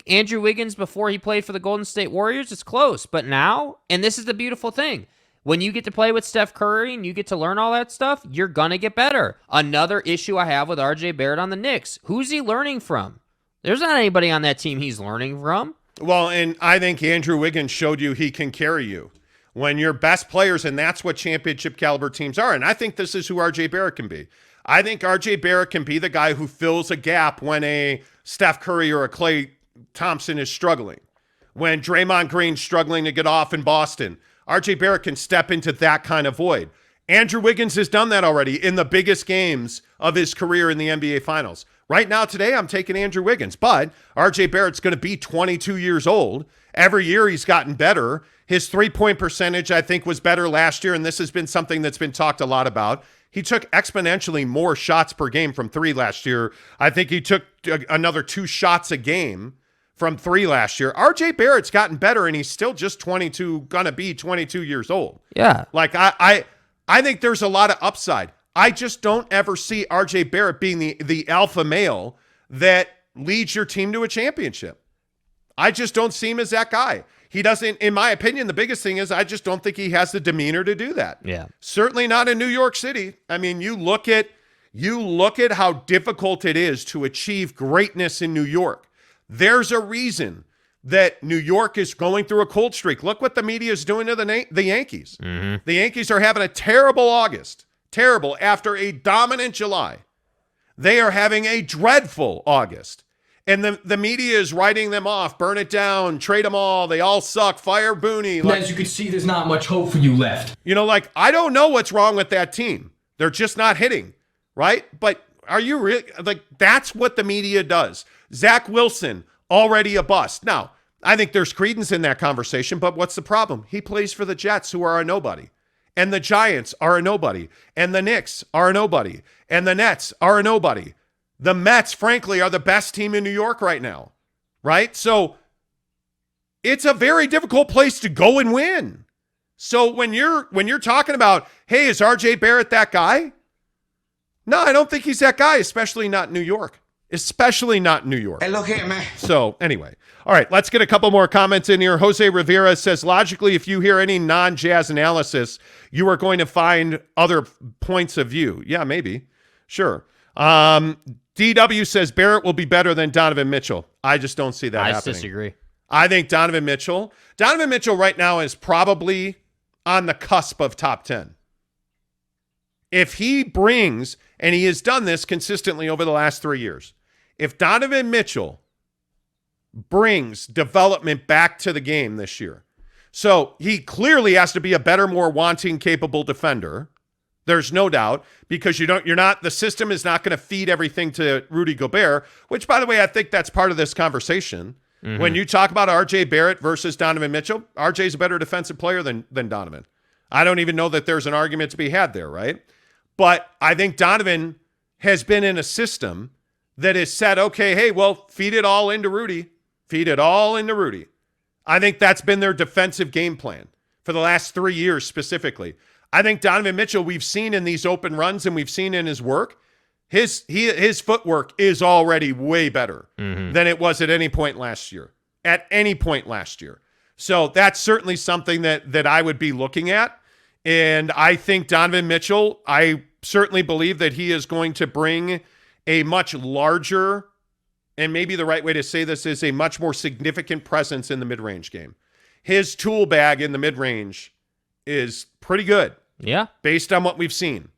Andrew Wiggins before he played for the Golden State Warriors is close. But now, and this is the beautiful thing, when you get to play with Steph Curry and you get to learn all that stuff, you're going to get better. Another issue I have with RJ Barrett on the Knicks. Who's he learning from? There's not anybody on that team he's learning from. Well, and I think Andrew Wiggins showed you he can carry you. When your best players, and that's what championship caliber teams are. And I think this is who RJ Barrett can be. I think RJ Barrett can be the guy who fills a gap when a Steph Curry or a Klay Thompson is struggling. When Draymond Green's struggling to get off in Boston, RJ Barrett can step into that kind of void. Andrew Wiggins has done that already in the biggest games of his career in the NBA Finals. Right now, today, I'm taking Andrew Wiggins, but RJ Barrett's going to be 22 years old. Every year he's gotten better. His three-point percentage, I think, was better last year, and this has been something that's been talked a lot about. He took exponentially more shots per game from three last year. I think he took another 2 shots a game from three last year. RJ Barrett's gotten better, and he's still just 22, gonna be 22 years old. Yeah. Like, I think there's a lot of upside. I just don't ever see RJ Barrett being the alpha male that leads your team to a championship. I just don't see him as that guy. He doesn't, in my opinion, the biggest thing is I just don't think he has the demeanor to do that. Yeah. Certainly not in New York City. I mean, you look at how difficult it is to achieve greatness in New York. There's a reason that New York is going through a cold streak. Look what the media is doing to the Yankees. Mm-hmm. The Yankees are having a terrible August. Terrible after a dominant July. They are having a dreadful August. And the media is writing them off. Burn it down. Trade them all. They all suck. Fire Booney. Like, as you can see, there's not much hope for you left. I don't know what's wrong with that team. They're just not hitting, right? But are you really, that's what the media does. Zach Wilson, already a bust. Now, I think there's credence in that conversation, but what's the problem? He plays for the Jets, who are a nobody. And the Giants are a nobody. And the Knicks are a nobody. And the Nets are a nobody. The Mets, frankly, are the best team in New York right now, right? So it's a very difficult place to go and win. So when you're talking about, hey, is RJ Barrett that guy? No, I don't think he's that guy, especially not in New York. Especially not in New York. Hey, look here, man. So anyway, all right, let's get a couple more comments in here. Jose Rivera says, logically, if you hear any non-Jazz analysis, you are going to find other points of view. Yeah, maybe. Sure. DW says Barrett will be better than Donovan Mitchell. I just don't see that happening. I disagree. I think Donovan Mitchell right now is probably on the cusp of top 10. If he brings, and he has done this consistently over the last 3 years, if Donovan Mitchell brings development back to the game this year, so he clearly has to be a better, more wanting, capable defender. There's no doubt, because the system is not going to feed everything to Rudy Gobert, which, by the way, I think that's part of this conversation. Mm-hmm. When you talk about RJ Barrett versus Donovan Mitchell, RJ's a better defensive player than Donovan. I don't even know that there's an argument to be had there, right? But I think Donovan has been in a system that has said, okay, hey, well, feed it all into Rudy. Feed it all into Rudy. I think that's been their defensive game plan for the last 3 years specifically. I think Donovan Mitchell, we've seen in these open runs and we've seen in his work, his footwork is already way better than it was at any point last year. At any point last year. So that's certainly something that I would be looking at And I think Donovan Mitchell, I certainly believe that he is going to bring a much larger, and maybe the right way to say this is a much more significant presence in the mid-range game. His tool bag in the mid-range is pretty good. Yeah. Based on what we've seen.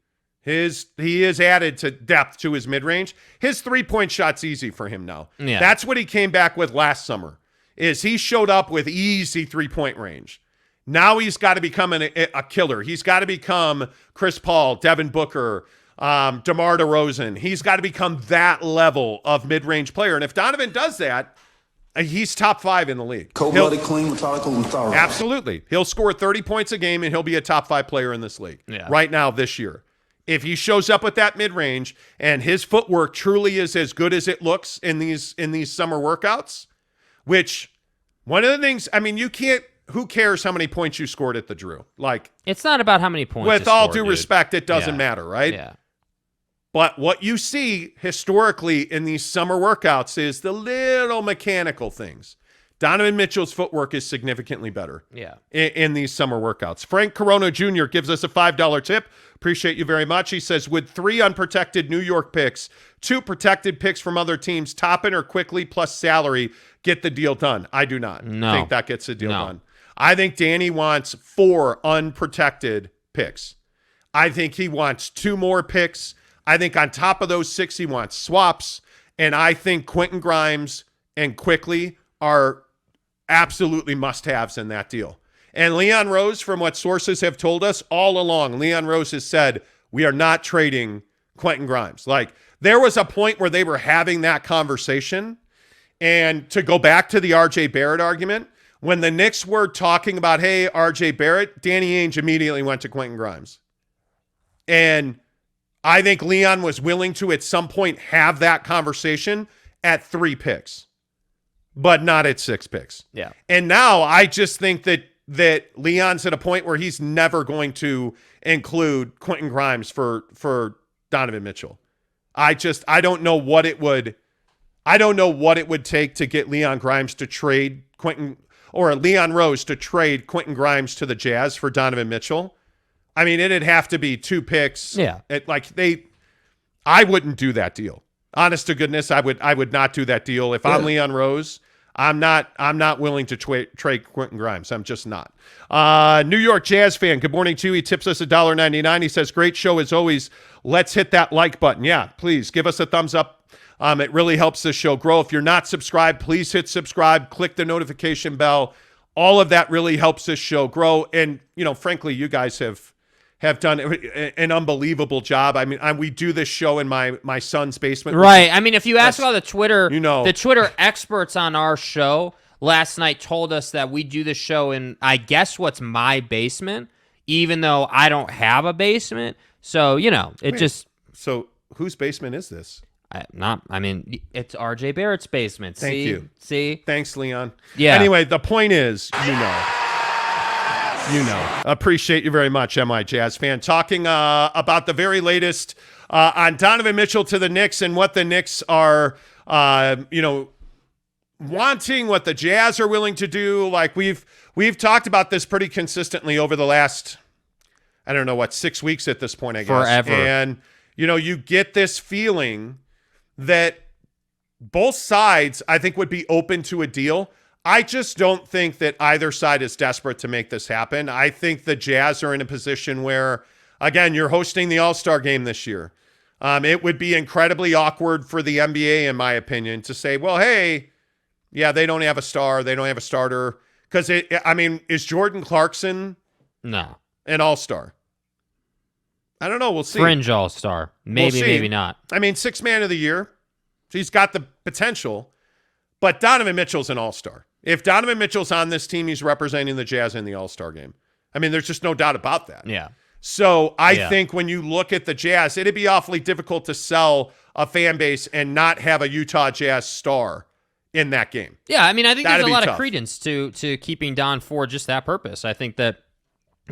He is added to depth to his mid-range. His three-point shot's easy for him now. Yeah. That's what he came back with last summer, is he showed up with easy three-point range. Now he's got to become a killer. He's got to become Chris Paul, Devin Booker, DeMar DeRozan. He's got to become that level of mid-range player. And if Donovan does that, he's top 5 in the league. Cold-blooded, clean, methodical, and thorough. Absolutely. He'll score 30 points a game, and he'll be a top 5 player in this league right now this year. If he shows up with that mid-range and his footwork truly is as good as it looks in these summer workouts, which one of the things, I mean, who cares how many points you scored at the Drew? Like, it's not about how many points with you all scored, due dude. respect, it doesn't matter, right? Yeah. But what you see historically in these summer workouts is the little mechanical things. Donovan Mitchell's footwork is significantly better in these summer workouts. Frank Corona Jr. gives us a $5 tip. Appreciate you very much. He says, with 3 unprotected New York picks, 2 protected picks from other teams, Toppin or Quickly plus salary, get the deal done. I do not think that gets the deal done. I think Danny wants 4 unprotected picks. I think he wants 2 more picks. I think on top of those 6, he wants swaps. And I think Quentin Grimes and Quickly are absolutely must-haves in that deal. And Leon Rose, from what sources have told us all along, Leon Rose has said, we are not trading Quentin Grimes. Like, there was a point where they were having that conversation. And to go back to the RJ Barrett argument, when the Knicks were talking about, hey, RJ Barrett, Danny Ainge immediately went to Quentin Grimes. And I think Leon was willing to, at some point, have that conversation at 3 picks, but not at 6 picks. Yeah. And now I just think that Leon's at a point where he's never going to include Quentin Grimes for Donovan Mitchell. I don't know what it would take to get Leon Grimes to trade Quentin, or Leon Rose to trade Quentin Grimes to the Jazz for Donovan Mitchell. I mean, it'd have to be 2 picks. Yeah. I wouldn't do that deal. Honest to goodness, I would not do that deal. If I'm Leon Rose, I'm not willing to trade Quentin Grimes. I'm just not. New York Jazz fan, good morning to you. He tips us $1.99. He says, great show as always. Let's hit that like button. Yeah, please give us a thumbs up. It really helps this show grow. If you're not subscribed, please hit subscribe, click the notification bell. All of that really helps this show grow. And, frankly, you guys have done an unbelievable job. I mean, we do this show in my son's basement. Right. I mean, if you ask all the Twitter, the Twitter experts on our show last night told us that we do the show in, I guess, what's my basement, even though I don't have a basement. So, So whose basement is this? It's RJ Barrett's basement. Thank you. See? Thanks, Leon. Yeah. Anyway, the point is, appreciate you very much, MI Jazz fan. Talking about the very latest on Donovan Mitchell to the Knicks and what the Knicks are, wanting, what the Jazz are willing to do. Like we've talked about this pretty consistently over the last, 6 weeks at this point, I guess. Forever. And, you get this feeling that both sides, I think, would be open to a deal. I just don't think that either side is desperate to make this happen. I think the Jazz are in a position where, again, you're hosting the All-Star game this year. It would be incredibly awkward for the NBA, in my opinion, to say, well, hey, yeah, they don't have a star. They don't have a starter. Because, is Jordan Clarkson an All-Star? I don't know. We'll see. Fringe All-Star. Maybe, maybe not. 6th man of the year. So he's got the potential. But Donovan Mitchell's an All-Star. If Donovan Mitchell's on this team, he's representing the Jazz in the All-Star game. There's just no doubt about that. Yeah. So I think when you look at the Jazz, it'd be awfully difficult to sell a fan base and not have a Utah Jazz star in that game. Yeah, I think That'd there's a lot tough. of credence to keeping Don for just that purpose. I think that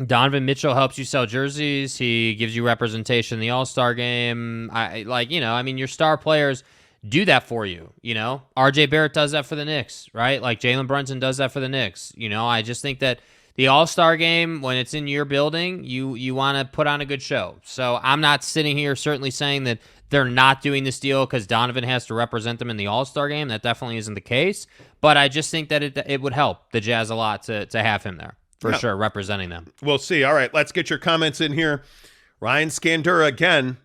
Donovan Mitchell helps you sell jerseys. He gives you representation in the All-Star game. Your star players do that for you. RJ Barrett does that for the Knicks, right? Like Jalen Brunson does that for the Knicks. I just think that the All-Star game, when it's in your building, you want to put on a good show. So I'm not sitting here certainly saying that they're not doing this deal because Donovan has to represent them in the All-Star game. That definitely isn't the case. But I just think that it would help the Jazz a lot to have him there, for sure, representing them. We'll see. All right, let's get your comments in here. Ryan Scandura again.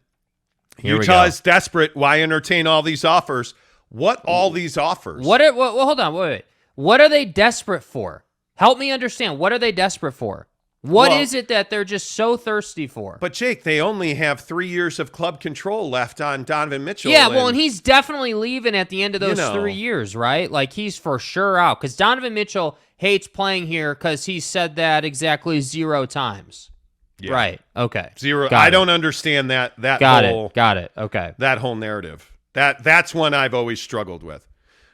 Here Utah is desperate. Why entertain all these offers? What all these offers? Hold on, wait. What are they desperate for? Help me understand. What are they desperate for? What is it that they're just so thirsty for? But, Jake, they only have 3 years of club control left on Donovan Mitchell. Yeah, and he's definitely leaving at the end of those 3 years, right? Like, he's for sure out. Because Donovan Mitchell hates playing here because he said that exactly 0 times. Yeah. Right, okay. 0. I don't understand that Got whole... Got it, okay. That whole narrative. That's one I've always struggled with.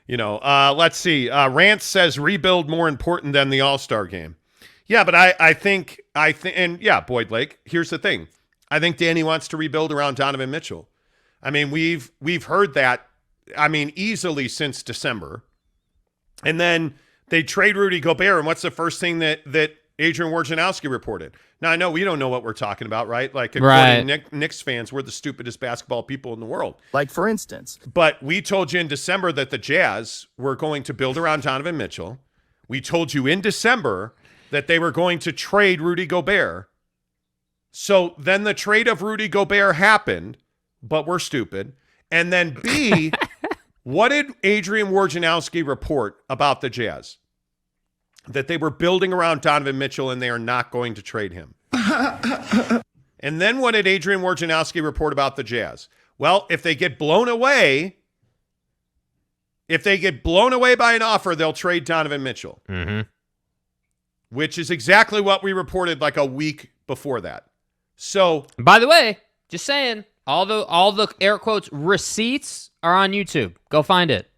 Let's see. Rance says rebuild more important than the All-Star game. Yeah, but I think, and yeah, Boyd Lake, here's the thing. I think Danny wants to rebuild around Donovan Mitchell. I mean, we've heard that, easily since December. And then they trade Rudy Gobert, and what's the first thing that Adrian Wojnarowski reported? Now, I know we don't know what we're talking about, right? Like, according to Knicks fans, we're the stupidest basketball people in the world. Like, for instance. But we told you in December that the Jazz were going to build around Donovan Mitchell. We told you in December that they were going to trade Rudy Gobert. So then the trade of Rudy Gobert happened, but we're stupid. And then B, what did Adrian Wojnarowski report about the Jazz? That they were building around Donovan Mitchell and they are not going to trade him. And then what did Adrian Wojnarowski report about the Jazz? Well, if they get blown away by an offer, they'll trade Donovan Mitchell. Mm-hmm. Which is exactly what we reported like a week before that. So, by the way, just saying, all the air quotes receipts are on YouTube. Go find it.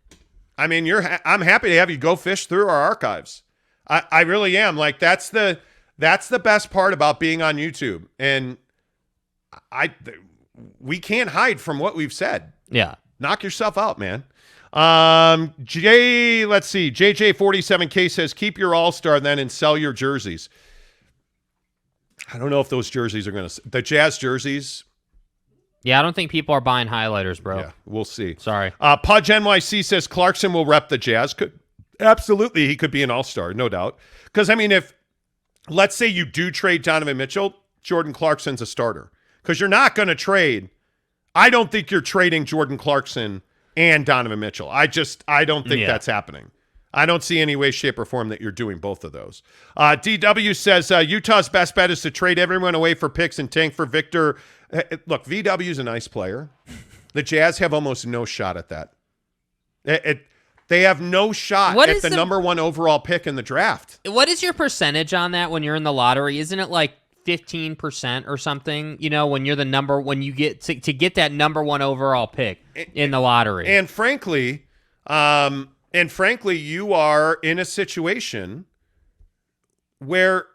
I mean, I'm happy to have you go fish through our archives. I really am. Like, that's the best part about being on YouTube. And we can't hide from what we've said. Yeah. Knock yourself out, man. Let's see. JJ47K says, keep your All-Star then and sell your jerseys. I don't know if those jerseys are going to... The Jazz jerseys... Yeah, I don't think people are buying highlighters, bro. Yeah, we'll see. Sorry. Pudge NYC says Clarkson will rep the Jazz. Absolutely, he could be an All-Star, no doubt. Because, if... Let's say you do trade Donovan Mitchell, Jordan Clarkson's a starter. Because you're not going to trade... I don't think you're trading Jordan Clarkson and Donovan Mitchell. I don't think that's happening. I don't see any way, shape, or form that you're doing both of those. DW says Utah's best bet is to trade everyone away for picks and tank for Victor. Look, VW's a nice player. The Jazz have almost no shot at that. They have no shot at the number 1 overall pick in the draft. What is your percentage on that when you're in the lottery? Isn't it like 15% or something, when you're when you get to get that number 1 overall pick in the lottery? And frankly, you are in a situation where,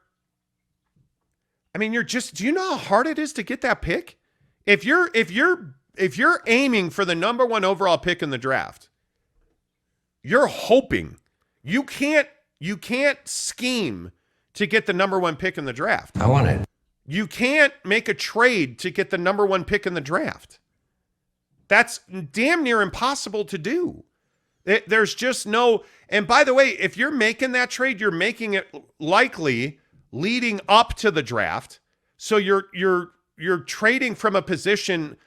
do you know how hard it is to get that pick? If you're aiming for the number 1 overall pick in the draft, you're hoping. You can't scheme to get the number 1 pick in the draft. I want it. You can't make a trade to get the number 1 pick in the draft. That's damn near impossible to do. There's just no... And by the way, if you're making that trade, you're making it likely leading up to the draft. So you're trading from a position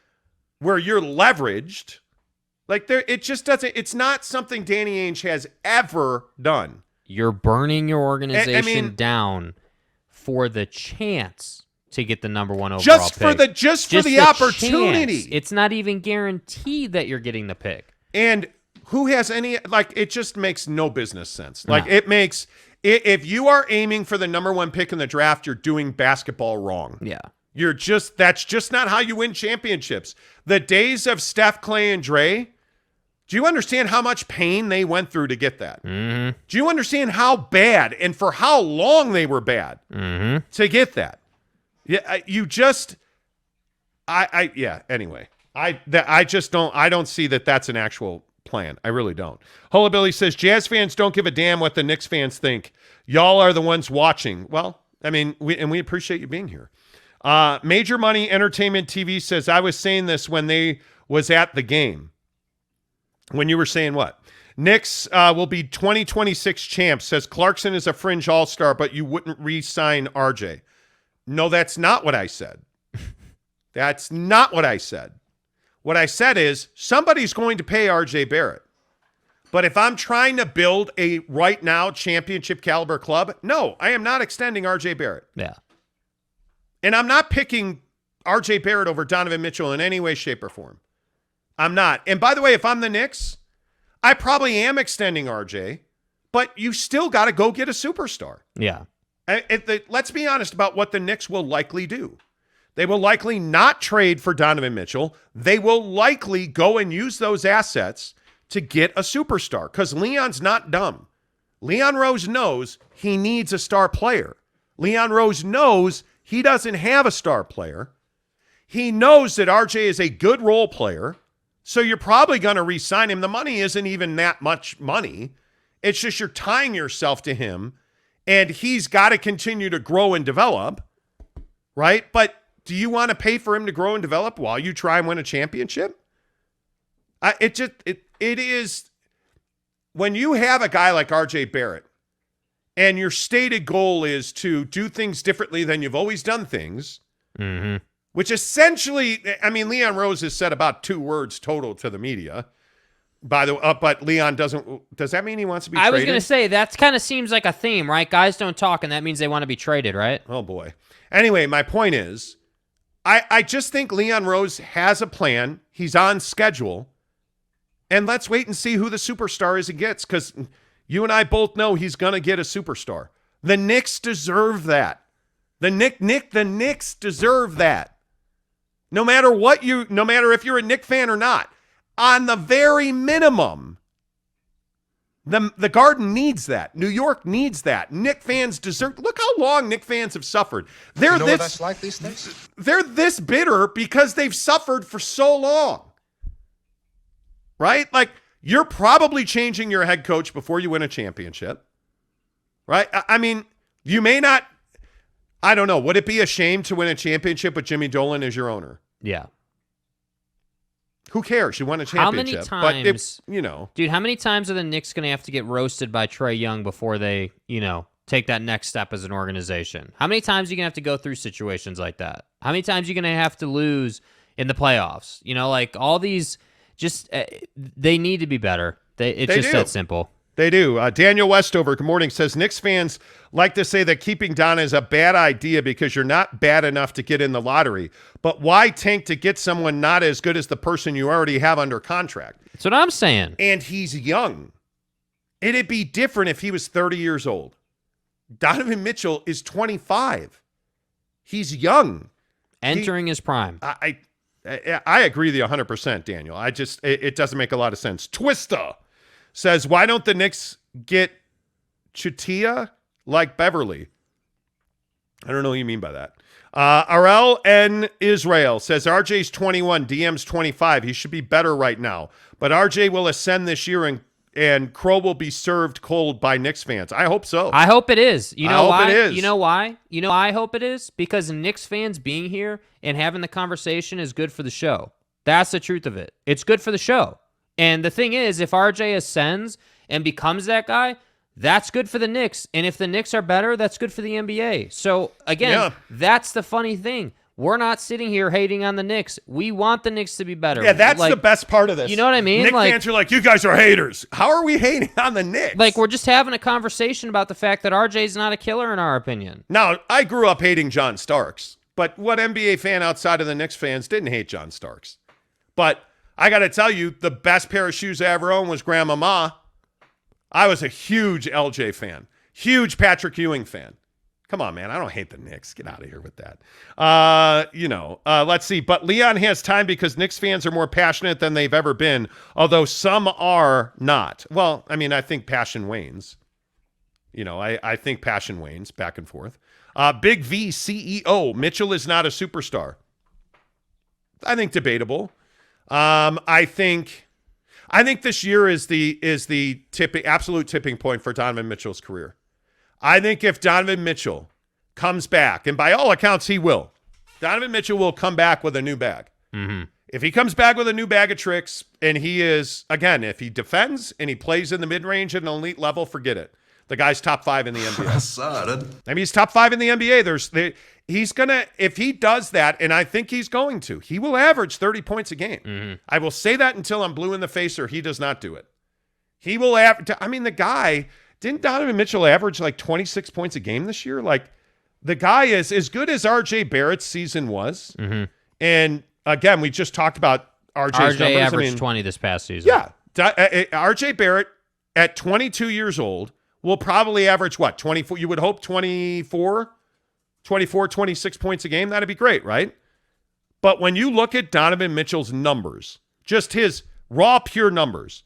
where you're leveraged. Like, it just doesn't... It's not something Danny Ainge has ever done. You're burning your organization down for the chance to get the number 1 overall pick. For the opportunity. Chance. It's not even guaranteed that you're getting the pick. And who has any... Like, it just makes no business sense. Like, it makes... If you are aiming for the number 1 pick in the draft, you're doing basketball wrong. Yeah. That's just not how you win championships. The days of Steph, Clay, and Dre... Do you understand how much pain they went through to get that? Mm-hmm. Do you understand how bad and for how long they were bad to get that? Yeah, anyway. I don't see that that's an actual plan. I really don't. Hullabilly says, Jazz fans don't give a damn what the Knicks fans think. Y'all are the ones watching. Well, I mean, we appreciate you being here. Major Money Entertainment TV says, I was saying this when they was at the game. When you were saying what? Knicks will be 2026 champs. Says Clarkson is a fringe all-star, but you wouldn't re-sign RJ. No, that's not what I said. That's not what I said. What I said is somebody's going to pay RJ Barrett. But if I'm trying to build a right now championship caliber club, no, I am not extending RJ Barrett. Yeah. And I'm not picking RJ Barrett over Donovan Mitchell in any way, shape, or form. I'm not. And by the way, if I'm the Knicks, I probably am extending RJ, but you still got to go get a superstar. Yeah. Let's be honest about what the Knicks will likely do. They will likely not trade for Donovan Mitchell. They will likely go and use those assets to get a superstar because Leon's not dumb. Leon Rose knows he needs a star player. Leon Rose knows he doesn't have a star player. He knows that RJ is a good role player, so you're probably going to re-sign him. The money isn't even that much money. It's just you're tying yourself to him, and he's got to continue to grow and develop, right? But do you want to pay for him to grow and develop while you try and win a championship? It is when you have a guy like RJ Barrett and your stated goal is to do things differently than you've always done things, which essentially, I mean, Leon Rose has said about 2 words total to the media. By the way, but Leon doesn't. Does that mean he wants to be traded? I was going to say, that kind of seems like a theme, right? Guys don't talk, and that means they want to be traded, right? Oh, boy. Anyway, my point is, I just think Leon Rose has a plan. He's on schedule. And let's wait and see who the superstar is he gets, because you and I both know he's going to get a superstar. The Knicks deserve that. The Knicks deserve that. No matter if you're a Knicks fan or not, on the very minimum, the Garden needs that. New York needs that. Knicks fans deserve. Look how long Knicks fans have suffered. They're what that's like these days? They're this bitter because they've suffered for so long. Right? Like, you're probably changing your head coach before you win a championship. Right? I mean, you may not, I don't know. Would it be a shame to win a championship with Jimmy Dolan as your owner? Yeah. Who cares? You won a championship. How many times, but dude, how many times are the Knicks going to have to get roasted by Trae Young before they, take that next step as an organization? How many times are you going to have to go through situations like that? How many times are you going to have to lose in the playoffs? Like all these, just they need to be better. It's just that simple. They do. Daniel Westover, good morning, says Knicks fans like to say that keeping Donna is a bad idea because you're not bad enough to get in the lottery. But why tank to get someone not as good as the person you already have under contract? That's what I'm saying. And he's young. It'd be different if he was 30 years old. Donovan Mitchell is 25. He's young. Entering his prime. I agree with you 100%, Daniel. It doesn't make a lot of sense. Twista says, why don't the Knicks get Chutia like Beverly? I don't know what you mean by that. Arel N. Israel says, RJ's 21, DM's 25. He should be better right now. But RJ will ascend this year and Crow will be served cold by Knicks fans. I hope so. I hope it is. You know why? It is. You know why? I hope it is? Because Knicks fans being here and having the conversation is good for the show. That's the truth of it. It's good for the show. And the thing is, if RJ ascends and becomes that guy, that's good for the Knicks. And if the Knicks are better, that's good for the NBA. So, again, That's the funny thing. We're not sitting here hating on the Knicks. We want the Knicks to be better. Yeah, that's the best part of this. You know what I mean? Knicks fans are like, you guys are haters. How are we hating on the Knicks? Like, we're just having a conversation about the fact that RJ's not a killer in our opinion. Now, I grew up hating John Starks. But what NBA fan outside of the Knicks fans didn't hate John Starks? But I got to tell you, the best pair of shoes I ever owned was Grandmama. I was a huge LJ fan. Huge Patrick Ewing fan. Come on, man. I don't hate the Knicks. Get out of here with that. Let's see. But Leon has time because Knicks fans are more passionate than they've ever been, although some are not. Well, I mean, I think passion wanes. I think passion wanes back and forth. Big V CEO. Mitchell is not a superstar. I think debatable. I think I think this year is the absolute tipping point for Donovan Mitchell's career. I think if Donovan Mitchell comes back, and by all accounts he will, Donovan Mitchell will come back with a new bag. Mm-hmm. If he comes back with a new bag of tricks, and he is, again, if he defends and he plays in the mid-range at an elite level, forget it. The guy's top 5 in the NBA. I mean, he's top 5 in the NBA. He's going to, if he does that, and I think he's going to, he will average 30 points a game. Mm-hmm. I will say that until I'm blue in the face or he does not do it. He will average, I mean, the guy, didn't Donovan Mitchell average like 26 points a game this year? Like, the guy is as good as RJ Barrett's season was. Mm-hmm. And again, we just talked about RJ's numbers. Averaged 20 this past season. Yeah. RJ Barrett at 22 years old will probably average what? 24? You would hope 24, 26 points a game. That'd be great, right? But when you look at Donovan Mitchell's numbers, just his raw, pure numbers,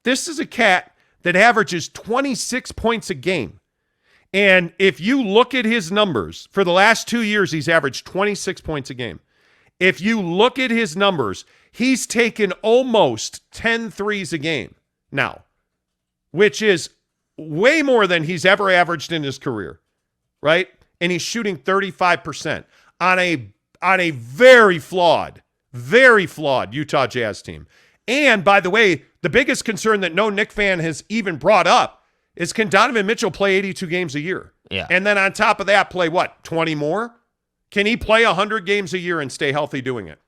this is a cat that averages 26 points a game. And if you look at his numbers, for the last 2 years, he's averaged 26 points a game. If you look at his numbers, he's taken almost 10 threes a game now, which is way more than he's ever averaged in his career, right? And he's shooting 35% on a very flawed Utah Jazz team. And by the way, the biggest concern that no Knick fan has even brought up is, can Donovan Mitchell play 82 games a year? Yeah. And then on top of that, play what, 20 more? Can he play 100 games a year and stay healthy doing it?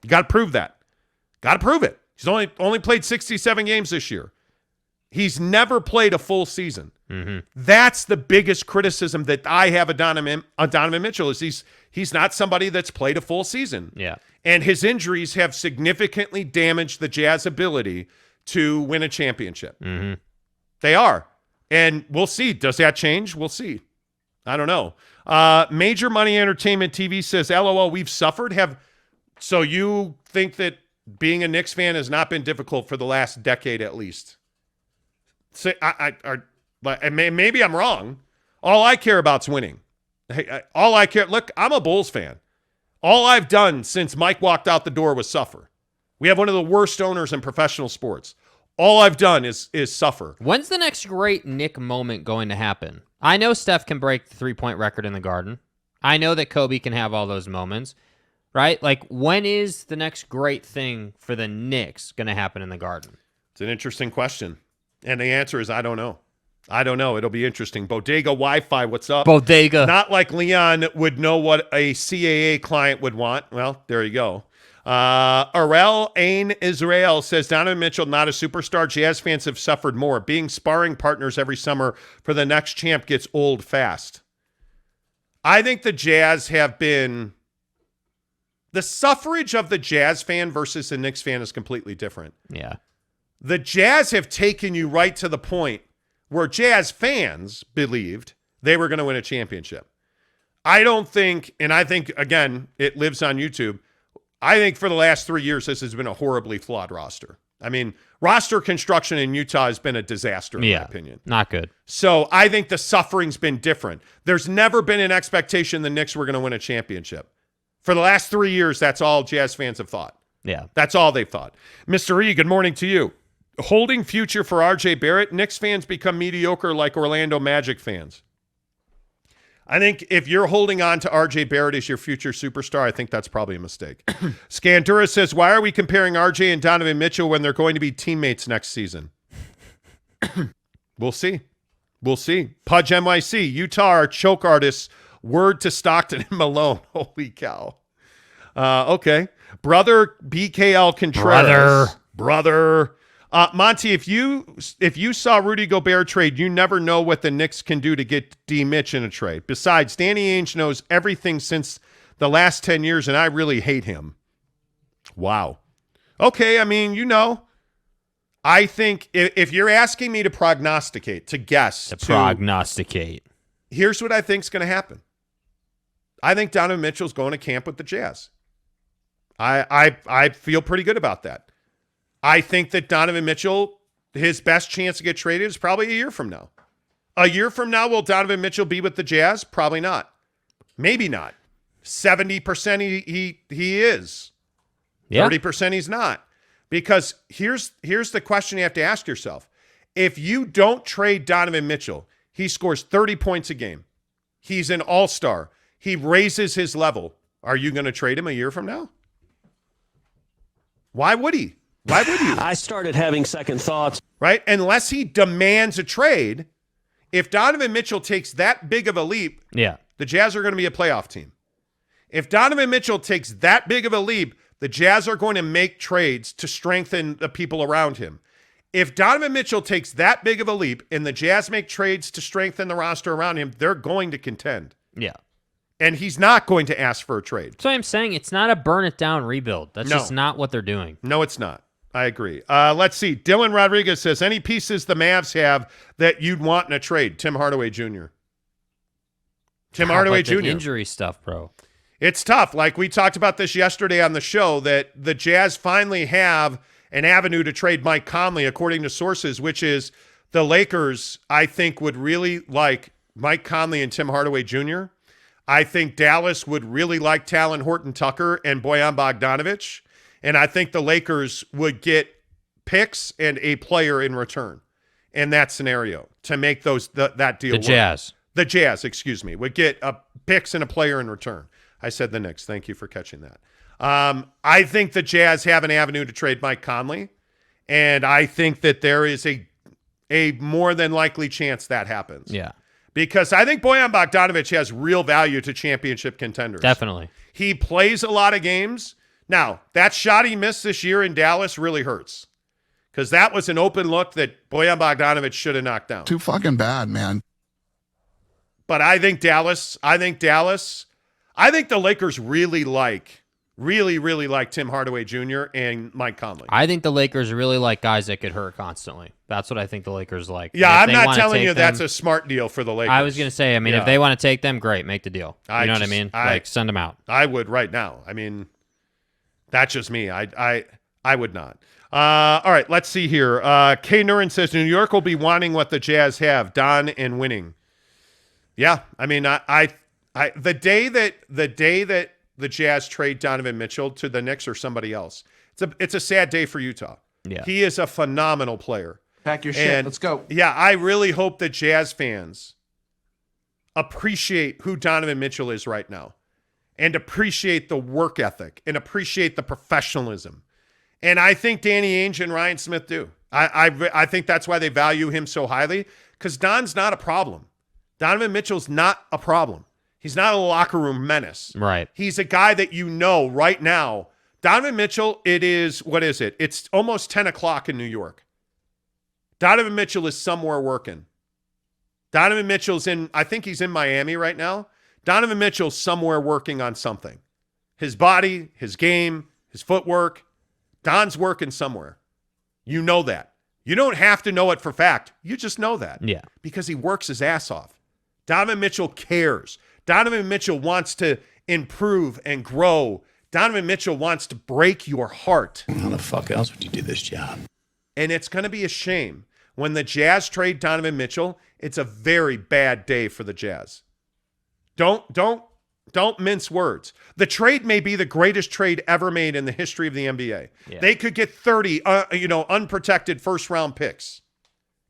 You got to prove that. Got to prove it. He's only played 67 games this year. He's never played a full season. Mm-hmm. That's the biggest criticism that I have of Donovan Mitchell is he's not somebody that's played a full season. Yeah. And his injuries have significantly damaged the Jazz ability to win a championship. Mm-hmm. They are. And we'll see. Does that change? We'll see. I don't know. Major Money Entertainment TV says, LOL, we've suffered. So you think that being a Knicks fan has not been difficult for the last decade at least? So maybe I'm wrong. All I care about is winning. Look, I'm a Bulls fan. All I've done since Mike walked out the door was suffer. We have one of the worst owners in professional sports. All I've done is suffer. When's the next great Knick moment going to happen? I know Steph can break the three-point record in the Garden. I know that Kobe can have all those moments, right? Like, when is the next great thing for the Knicks going to happen in the Garden? It's an interesting question. And the answer is, I don't know. I don't know. It'll be interesting. Bodega Wi-Fi, what's up? Bodega. Not like Leon would know what a CAA client would want. Well, there you go. Arel Ain Israel says, Donovan Mitchell, not a superstar. Jazz fans have suffered more. Being sparring partners every summer for the next champ gets old fast. I think the Jazz have been... The suffrage of the Jazz fan versus the Knicks fan is completely different. Yeah. The Jazz have taken you right to the point where Jazz fans believed they were going to win a championship. I don't think, and I think, again, it lives on YouTube, I think for the last 3 years, this has been a horribly flawed roster. I mean, roster construction in Utah has been a disaster, in my opinion. Not good. So I think the suffering's been different. There's never been an expectation the Knicks were going to win a championship. For the last 3 years, that's all Jazz fans have thought. Yeah. That's all they've thought. Mr. E, good morning to you. Holding future for RJ Barrett, Knicks fans become mediocre like Orlando Magic fans. I think if you're holding on to RJ Barrett as your future superstar, I think that's probably a mistake. Scantura says, why are we comparing RJ and Donovan Mitchell when they're going to be teammates next season? We'll see. We'll see. Pudge NYC, Utah are choke artists. Word to Stockton and Malone. Holy cow. Okay. Brother BKL Contreras. Brother. Monty, if you saw Rudy Gobert trade, you never know what the Knicks can do to get D. Mitch in a trade. Besides, Danny Ainge knows everything since the last 10 years, and I really hate him. Wow. Okay, I mean, I think if you're asking me to prognosticate, to guess. Prognosticate. Here's what I think is going to happen. I think Donovan Mitchell's going to camp with the Jazz. I feel pretty good about that. I think that Donovan Mitchell, his best chance to get traded is probably a year from now. A year from now, will Donovan Mitchell be with the Jazz? Probably not. Maybe not. 70% he is. Yeah. 30% he's not. Because here's the question you have to ask yourself. If you don't trade Donovan Mitchell, he scores 30 points a game. He's an all-star. He raises his level. Are you going to trade him a year from now? Why would he? Why would you? I started having second thoughts. Right? Unless he demands a trade, if Donovan Mitchell takes that big of a leap, the Jazz are going to be a playoff team. If Donovan Mitchell takes that big of a leap, the Jazz are going to make trades to strengthen the people around him. If Donovan Mitchell takes that big of a leap and the Jazz make trades to strengthen the roster around him, they're going to contend. Yeah. And he's not going to ask for a trade. So I'm saying it's not a burn it down rebuild. That's just not what they're doing. No, it's not. I agree. Let's see. Dylan Rodriguez says, any pieces the Mavs have that you'd want in a trade? Tim Hardaway Jr. Tim Hardaway Jr. The injury stuff, bro. It's tough. Like we talked about this yesterday on the show, that the Jazz finally have an avenue to trade Mike Conley, according to sources, which is the Lakers, I think, would really like Mike Conley and Tim Hardaway Jr. I think Dallas would really like Talon Horton-Tucker and Bojan Bogdanovic. And I think the Lakers would get picks and a player in return in that scenario to make that deal work. The Jazz, excuse me, would get picks and a player in return. I said the Knicks. Thank you for catching that. I think the Jazz have an avenue to trade Mike Conley, and I think that there is a more than likely chance that happens. Yeah. Because I think Bojan Bogdanovic has real value to championship contenders. Definitely. He plays a lot of games. Now, that shot he missed this year in Dallas really hurts, because that was an open look that Bojan Bogdanovic should have knocked down. Too fucking bad, man. But I think the Lakers really like Tim Hardaway Jr. and Mike Conley. I think the Lakers really like guys that get hurt constantly. That's what I think the Lakers like. Yeah, I'm not telling you that's a smart deal for the Lakers. I was going to say, if they want to take them, great, make the deal. You know what I mean? Send them out. I would right now. I mean, that's just me. I would not. All right, let's see here. K. Nurin says New York will be wanting what the Jazz have, Don, and winning. Yeah, I mean, the day that the Jazz trade Donovan Mitchell to the Knicks or somebody else, it's a sad day for Utah. Yeah, he is a phenomenal player. Pack your shit. Let's go. Yeah, I really hope that Jazz fans appreciate who Donovan Mitchell is right now, and appreciate the work ethic and appreciate the professionalism. And I think Danny Ainge and Ryan Smith do. I think that's why they value him so highly, because Don's not a problem. Donovan Mitchell's not a problem. He's not a locker room menace. Right. He's a guy that you know right now. Donovan Mitchell, what is it? It's almost 10 o'clock in New York. Donovan Mitchell is somewhere working. Donovan Mitchell's I think he's in Miami right now. Donovan Mitchell's somewhere working on something. His body, his game, his footwork. Don's working somewhere. You know that. You don't have to know it for fact. You just know that. Yeah. Because he works his ass off. Donovan Mitchell cares. Donovan Mitchell wants to improve and grow. Donovan Mitchell wants to break your heart. How the fuck else would you do this job? And it's going to be a shame. When the Jazz trade Donovan Mitchell, it's a very bad day for the Jazz. Don't mince words. The trade may be the greatest trade ever made in the history of the NBA. Yeah. They could get 30 unprotected first-round picks.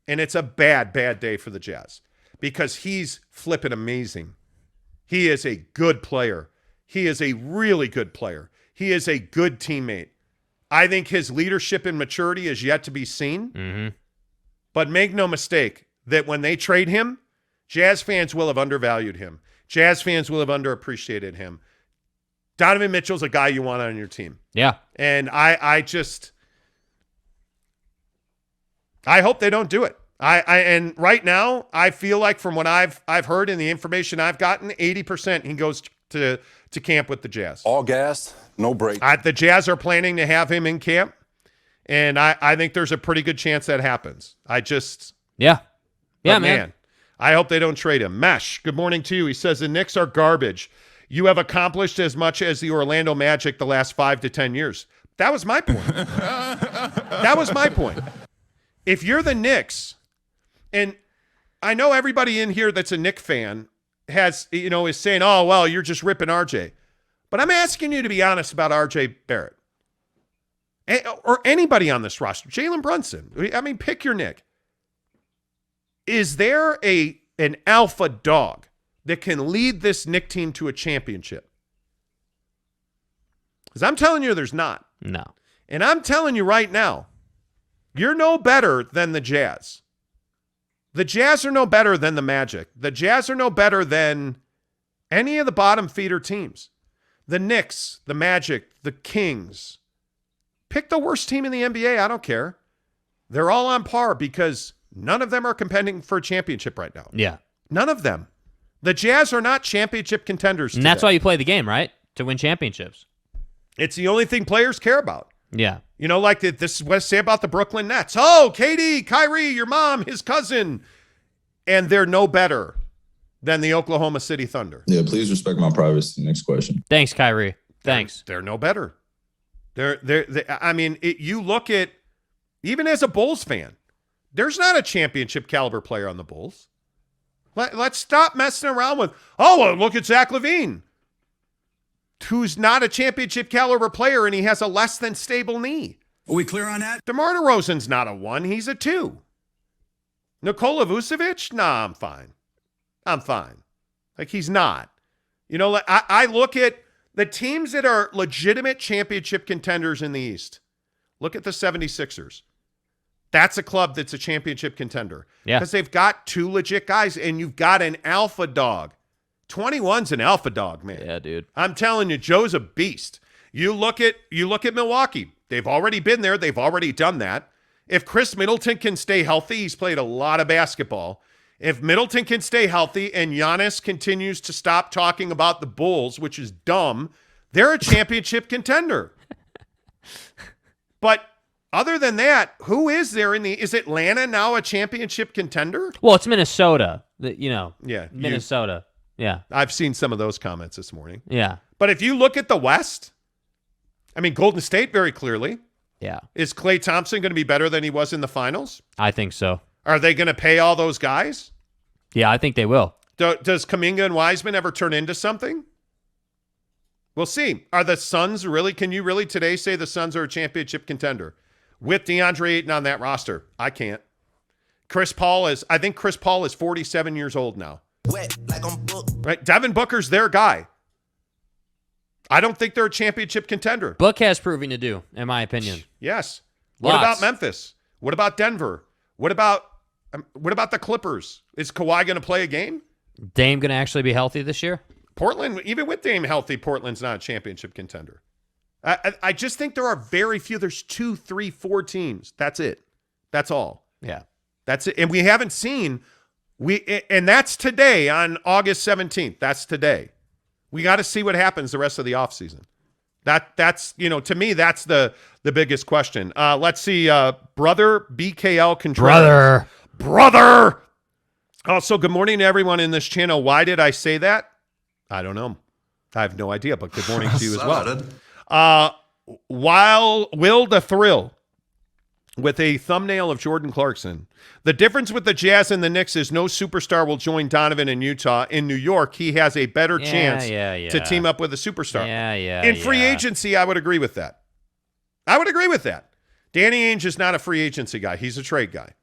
And it's a bad day for the Jazz, because he's flipping amazing. He is a good player. He is a really good player. He is a good teammate. I think his leadership and maturity is yet to be seen. Mm-hmm. But make no mistake that when they trade him, Jazz fans will have undervalued him. Jazz fans will have underappreciated him. Donovan Mitchell's a guy you want on your team. Yeah. And I hope they don't do it. And right now, I feel like from what I've heard and the information I've gotten, 80% he goes to camp with the Jazz. All gas, no break. The Jazz are planning to have him in camp, and I think there's a pretty good chance that happens. Yeah, man. I hope they don't trade him. Mesh, good morning to you. He says the Knicks are garbage. You have accomplished as much as the Orlando Magic the last 5 to 10 years. That was my point. That was my point. If you're the Knicks, and I know everybody in here that's a Knicks fan is saying, oh, well, you're just ripping RJ. But I'm asking you to be honest about RJ Barrett. or anybody on this roster, Jalen Brunson. I mean, pick your Nick. Is there an alpha dog that can lead this Nick team to a championship? Because I'm telling you, there's not. No. And I'm telling you right now, you're no better than the Jazz. The Jazz are no better than the Magic. The Jazz are no better than any of the bottom feeder teams. The Knicks, the Magic, the Kings. Pick the worst team in the NBA. I don't care. They're all on par because none of them are competing for a championship right now. Yeah. None of them. The Jazz are not championship contenders And today. that's why you play the game, right? To win championships. It's the only thing players care about. Yeah. You know, like this is what I say about the Brooklyn Nets. Oh, KD, Kyrie, your mom, his cousin. And they're no better than the Oklahoma City Thunder. Yeah, please respect my privacy. Next question. Thanks, Kyrie. Thanks. They're no better. I mean, you look at, even as a Bulls fan, there's not a championship caliber player on the Bulls. Let's stop messing around with, well, look at Zach LaVine, who's not a championship caliber player, and he has a less than stable knee. Are we clear on that? DeMar DeRozan's not a 1. He's a 2. Nikola Vucevic? Nah, I'm fine. Like, he's not. You know, I look at the teams that are legitimate championship contenders in the East. Look at the 76ers. That's a club that's a championship contender. Yeah. Because they've got 2 legit guys, and you've got an alpha dog. 21's an alpha dog, man. Yeah, dude. I'm telling you, Joe's a beast. You look at Milwaukee. They've already been there. They've already done that. If Chris Middleton can stay healthy, he's played a lot of basketball. If Middleton can stay healthy and Giannis continues to stop talking about the Bulls, which is dumb, they're a championship contender. But other than that, who is there is Atlanta now a championship contender? Well, it's Minnesota. Yeah. Minnesota. Yeah. I've seen some of those comments this morning. Yeah. But if you look at the West, I mean, Golden State very clearly. Yeah. Is Klay Thompson going to be better than he was in the finals? I think so. Are they going to pay all those guys? Yeah, I think they will. Does Kuminga and Wiseman ever turn into something? We'll see. Are the Suns can you really today say the Suns are a championship contender with DeAndre Ayton on that roster? I can't. I think Chris Paul is 47 years old now. Right? Devin Booker's their guy. I don't think they're a championship contender. Book has proving to do, in my opinion. Yes. What about Memphis? What about Denver? What about the Clippers? Is Kawhi going to play a game? Dame going to actually be healthy this year? Portland, even with Dame healthy, Portland's not a championship contender. I just think there are very few. There's 2, 3, 4 teams. That's it. That's all. Yeah. That's it. And we haven't seen and that's today on August 17th. That's today. We got to see what happens the rest of the offseason. That's to me, that's the biggest question. Let's see. Brother BKL Contreras. Brother. Also, good morning to everyone in this channel. Why did I say that? I don't know. I have no idea, but good morning to you as well. While Will the Thrill with a thumbnail of Jordan Clarkson. The difference with the Jazz and the Knicks is no superstar will join Donovan in Utah. In New York, he has a better chance to team up with a superstar. In free agency, I would agree with that. Danny Ainge is not a free agency guy. He's a trade guy.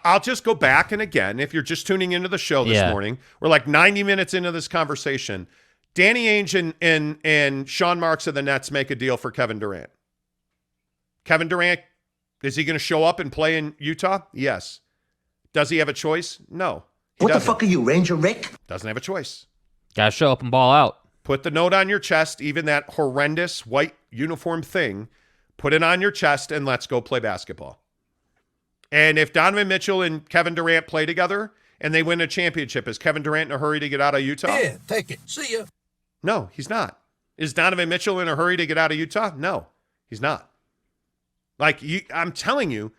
I'll just go back, and again, if you're just tuning into the show this morning, we're like 90 minutes into this conversation. Danny Ainge and Sean Marks of the Nets make a deal for Kevin Durant. Kevin Durant, is he going to show up and play in Utah? Yes. Does he have a choice? No. What the fuck are you, Ranger Rick? Doesn't have a choice. Got to show up and ball out. Put the note on your chest, even that horrendous white uniform thing, put it on your chest, and let's go play basketball. And if Donovan Mitchell and Kevin Durant play together and they win a championship, is Kevin Durant in a hurry to get out of Utah? Yeah, take it. See ya. No, he's not. Is Donovan Mitchell in a hurry to get out of Utah? No, he's not. I'm telling you,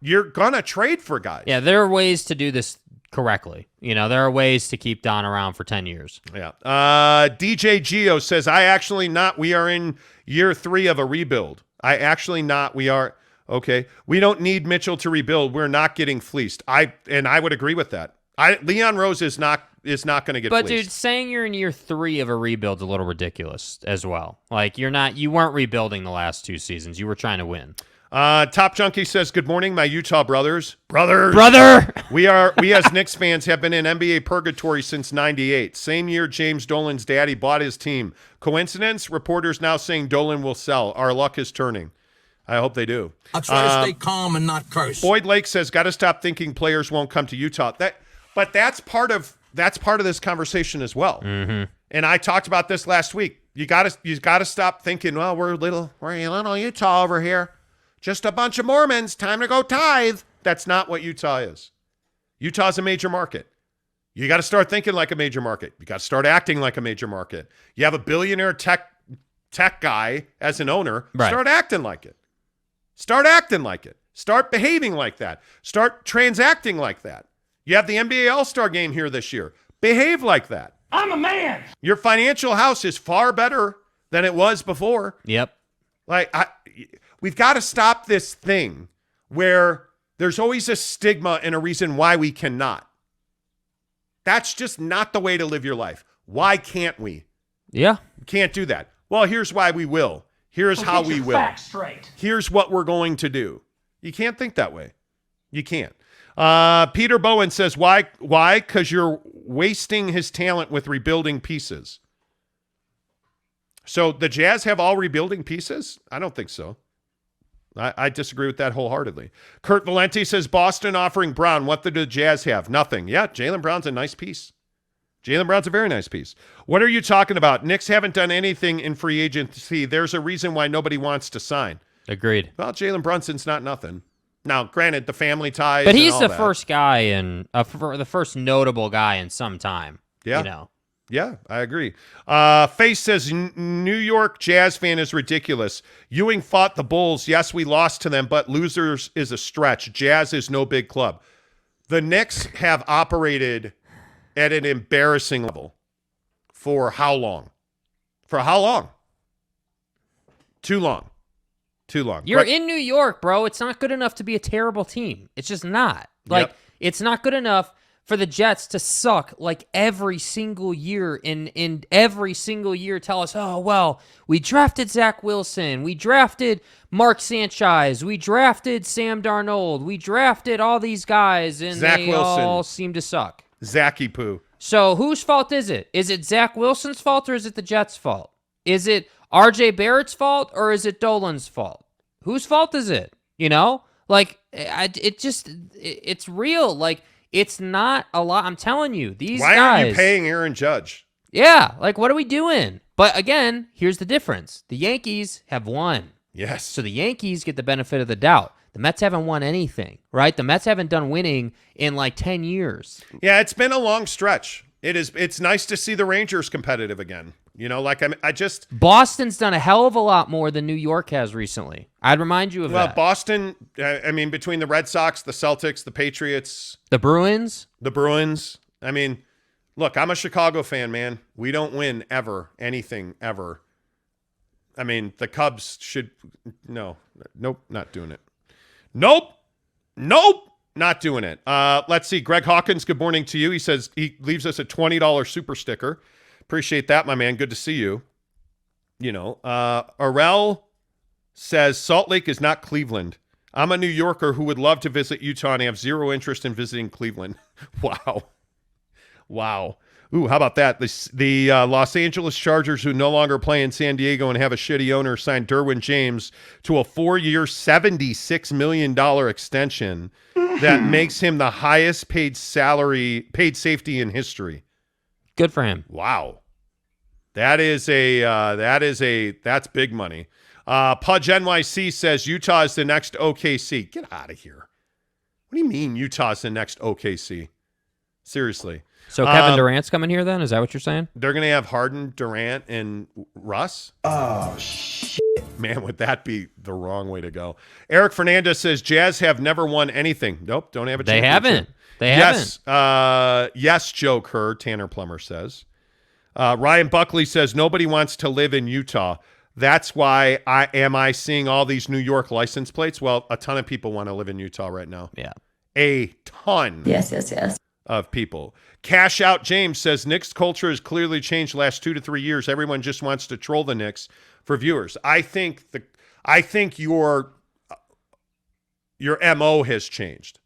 you're going to trade for guys. Yeah, there are ways to do this correctly. There are ways to keep Don around for 10 years. Yeah. DJ Geo says, we are in year 3 of a rebuild. We are. Okay. We don't need Mitchell to rebuild. We're not getting fleeced. I would agree with that. Leon Rose is not going to get But fleeced. dude, saying you're in year 3 of a rebuild's a little ridiculous as well. Like you weren't rebuilding the last 2 seasons. You were trying to win. Top Junkie says, good morning, my Utah brothers. Brother! We as Knicks fans have been in NBA purgatory since 98. Same year James Dolan's daddy bought his team. Coincidence? Reporters now saying Dolan will sell. Our luck is turning. I hope they do. I'll try to stay calm and not curse. Boyd Lake says, got to stop thinking players won't come to Utah. But that's part of this conversation as well. Mm-hmm. And I talked about this last week. You got to stop thinking, well, we're a little Utah over here. Just a bunch of Mormons. Time to go tithe. That's not what Utah is. Utah's a major market. You got to start thinking like a major market. You got to start acting like a major market. You have a billionaire tech guy as an owner. Right. Start acting like it. Start acting like it. Start behaving like that. Start transacting like that. You have the NBA All-Star game here this year. Behave like that. I'm a man. Your financial house is far better than it was before. Yep. We've got to stop this thing where there's always a stigma and a reason why we cannot. That's just not the way to live your life. Why can't we? Yeah. We can't do that. Well, here's why we will. Here's how we will. Facts straight. Here's what we're going to do. You can't think that way. You can't. Peter Bowen says, why? Because you're wasting his talent with rebuilding pieces. So the Jazz have all rebuilding pieces? I don't think so. I disagree with that wholeheartedly. Kurt Valenti says, Boston offering Brown. What did the Jazz have? Nothing. Yeah, Jaylen Brown's a nice piece. Jaylen Brown's a very nice piece. What are you talking about? Knicks haven't done anything in free agency. There's a reason why nobody wants to sign. Agreed. Well, Jalen Brunson's not nothing. Now, granted, the family ties. But he's and all the that. first guy the first notable guy in some time. Yeah. You know. Yeah, I agree. Face says, New York Jazz fan is ridiculous. Ewing fought the Bulls. Yes, we lost to them, but losers is a stretch. Jazz is no big club. The Knicks have operated at an embarrassing level for how long? For how long? Too long. Too long. You're in New York, bro. It's not good enough to be a terrible team. It's just not. It's not good enough for the Jets to suck like every single year in every single year tell us, oh, well, we drafted Zach Wilson. We drafted Mark Sanchez. We drafted Sam Darnold. We drafted all these guys, and Zach they Wilson. all seem to suck. Zachy Poo. So whose fault is it? Is it Zach Wilson's fault or is it the Jets' fault? Is it RJ Barrett's fault or is it Dolan's fault? Whose fault is it? You know? Like, it's real. Like, it's not a lot. I'm telling you, these guys. Why aren't you paying Aaron Judge? Yeah, like, what are we doing? But again, here's the difference. The Yankees have won. Yes. So the Yankees get the benefit of the doubt. The Mets haven't won anything, right? The Mets haven't done winning in like 10 years. Yeah, it's been a long stretch. It's nice to see the Rangers competitive again. You know, like Boston's done a hell of a lot more than New York has recently. I'd remind you of that. Well, Boston, I mean, between the Red Sox, the Celtics, the Patriots. The Bruins. I mean, look, I'm a Chicago fan, man. We don't win ever, anything ever. I mean, the Cubs should, nope, not doing it. Nope, not doing it. Let's see. Greg Hawkins, good morning to you. He says he leaves us a $20 super sticker. Appreciate that, my man. Good to see you. You know, Arel says Salt Lake is not Cleveland. I'm a New Yorker who would love to visit Utah and have zero interest in visiting Cleveland. Wow. Ooh, how about that? The Los Angeles Chargers, who no longer play in San Diego and have a shitty owner, signed Derwin James to a 4-year, $76 million extension that makes him the highest paid safety in history. Good for him. Wow. That's big money. Pudge NYC says Utah is the next OKC. Get out of here. What do you mean Utah's the next OKC? Seriously. So Kevin Durant's coming here then? Is that what you're saying? They're going to have Harden, Durant, and Russ? Oh, shit. Man, would that be the wrong way to go? Eric Fernandez says Jazz have never won anything. Nope, don't have a championship. They haven't. Yes, Joe Kerr, Tanner Plummer says. Ryan Buckley says nobody wants to live in Utah. That's why I seeing all these New York license plates? Well, a ton of people want to live in Utah right now. Yeah. A ton. Yes. of people. Cash Out James says Knicks culture has clearly changed the last 2 to 3 years. Everyone just wants to troll the Knicks for viewers. I think your MO has changed.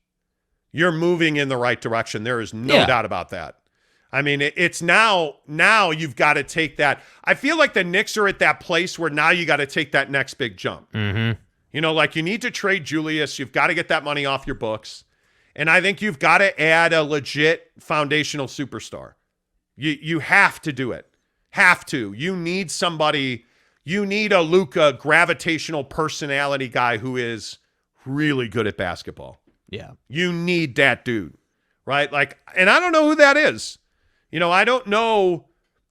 You're moving in the right direction. There is no doubt about that. I mean, it's now you've got to take that. I feel like the Knicks are at that place where now you got to take that next big jump. Mm-hmm. You know, like you need to trade Julius. You've got to get that money off your books. And I think you've got to add a legit foundational superstar. You have to do it. Have to. You need somebody. You need a Luka gravitational personality guy who is really good at basketball. Yeah. You need that dude, right? Like, and I don't know who that is. You know, I don't know,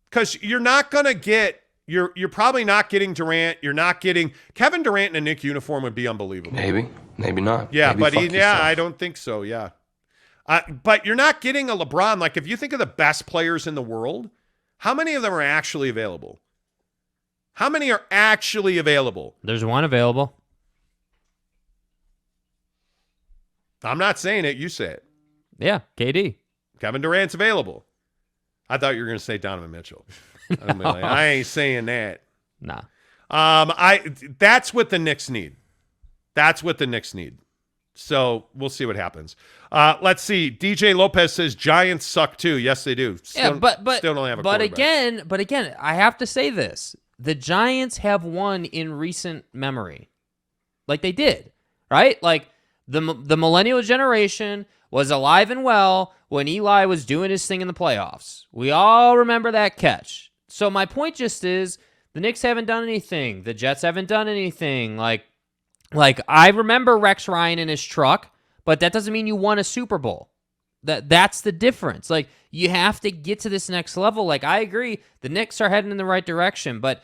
because you're not going to get, you're probably not getting Durant. You're not getting Kevin Durant in a Knicks uniform would be unbelievable. Maybe not. Yeah, Maybe but I don't think so. Yeah. But you're not getting a LeBron. Like, if you think of the best players in the world, how many of them are actually available? How many are actually available? There's one available. I'm not saying it. You say it. Yeah, KD. Kevin Durant's available. I thought you were going to say Donovan Mitchell. No. I ain't saying that. Nah. That's what the Knicks need. That's what the Knicks need. So we'll see what happens. Let's see. DJ Lopez says Giants suck too. Yes, they do. Still don't have a quarterback. But again, I have to say this: the Giants have won in recent memory, like they did, right? Like the millennial generation was alive and well when Eli was doing his thing in the playoffs. We all remember that catch. So my point just is, the Knicks haven't done anything. The Jets haven't done anything. Like I remember Rex Ryan in his truck, but that doesn't mean you won a Super Bowl. That's the difference. Like, you have to get to this next level. Like, I agree, the Knicks are heading in the right direction, but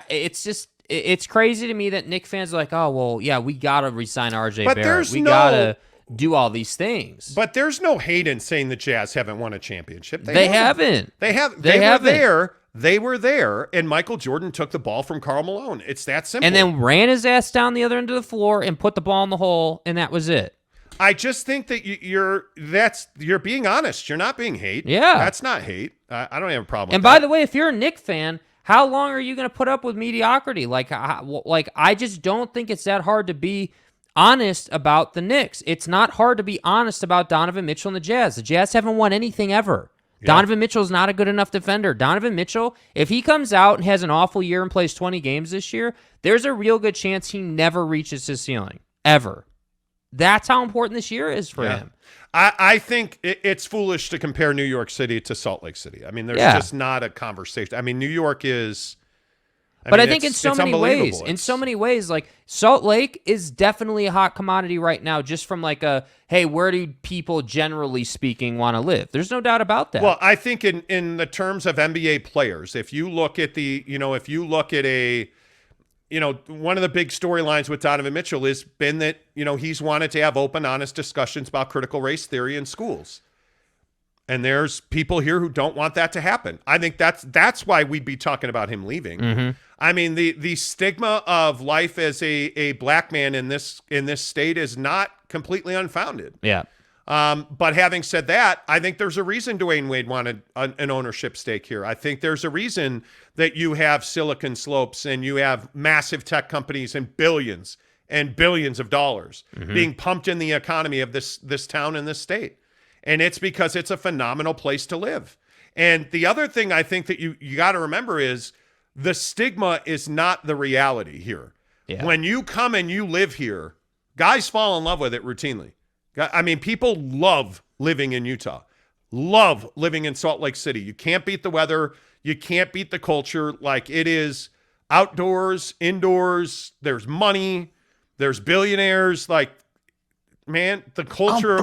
it's crazy to me that Knicks fans are like, oh, well, yeah, we got to re-sign RJ Barrett. We got to do all these things. But there's no hate in saying the Jazz haven't won a championship. They haven't. They were there, and Michael Jordan took the ball from Karl Malone. It's that simple. And then ran his ass down the other end of the floor and put the ball in the hole, and that was it. I just think that you're being honest. You're not being hate. Yeah. That's not hate. I don't have a problem and with that. by the way, if you're a Knicks fan, how long are you going to put up with mediocrity? Like I just don't think it's that hard to be honest about the Knicks. It's not hard to be honest about Donovan Mitchell and the Jazz. The Jazz haven't won anything ever. Yeah. Donovan Mitchell's not a good enough defender. Donovan Mitchell, if he comes out and has an awful year and plays 20 games this year, there's a real good chance he never reaches his ceiling, ever. That's how important this year is for him. I think it's foolish to compare New York City to Salt Lake City. I mean, there's just not a conversation. I mean, New York is... I think in so many ways, like Salt Lake is definitely a hot commodity right now, just from like hey, where do people generally speaking want to live? There's no doubt about that. Well, I think in the terms of NBA players, if you look at one of the big storylines with Donovan Mitchell has been that, he's wanted to have open, honest discussions about critical race theory in schools. And there's people here who don't want that to happen. I think that's why we'd be talking about him leaving. Mm-hmm. I mean, the stigma of life as a black man in this state is not completely unfounded. Yeah. But having said that, I think there's a reason Dwayne Wade wanted an ownership stake here. I think there's a reason that you have Silicon Slopes and you have massive tech companies and billions of dollars being pumped in the economy of this town and this state. And it's because it's a phenomenal place to live. And the other thing I think that you got to remember is the stigma is not the reality here. Yeah. When you come and you live here, guys fall in love with it routinely. I mean, people love living in Utah, love living in Salt Lake City. You can't beat the weather. You can't beat the culture. Like, it is outdoors, indoors. There's money. There's billionaires. Like, man, the culture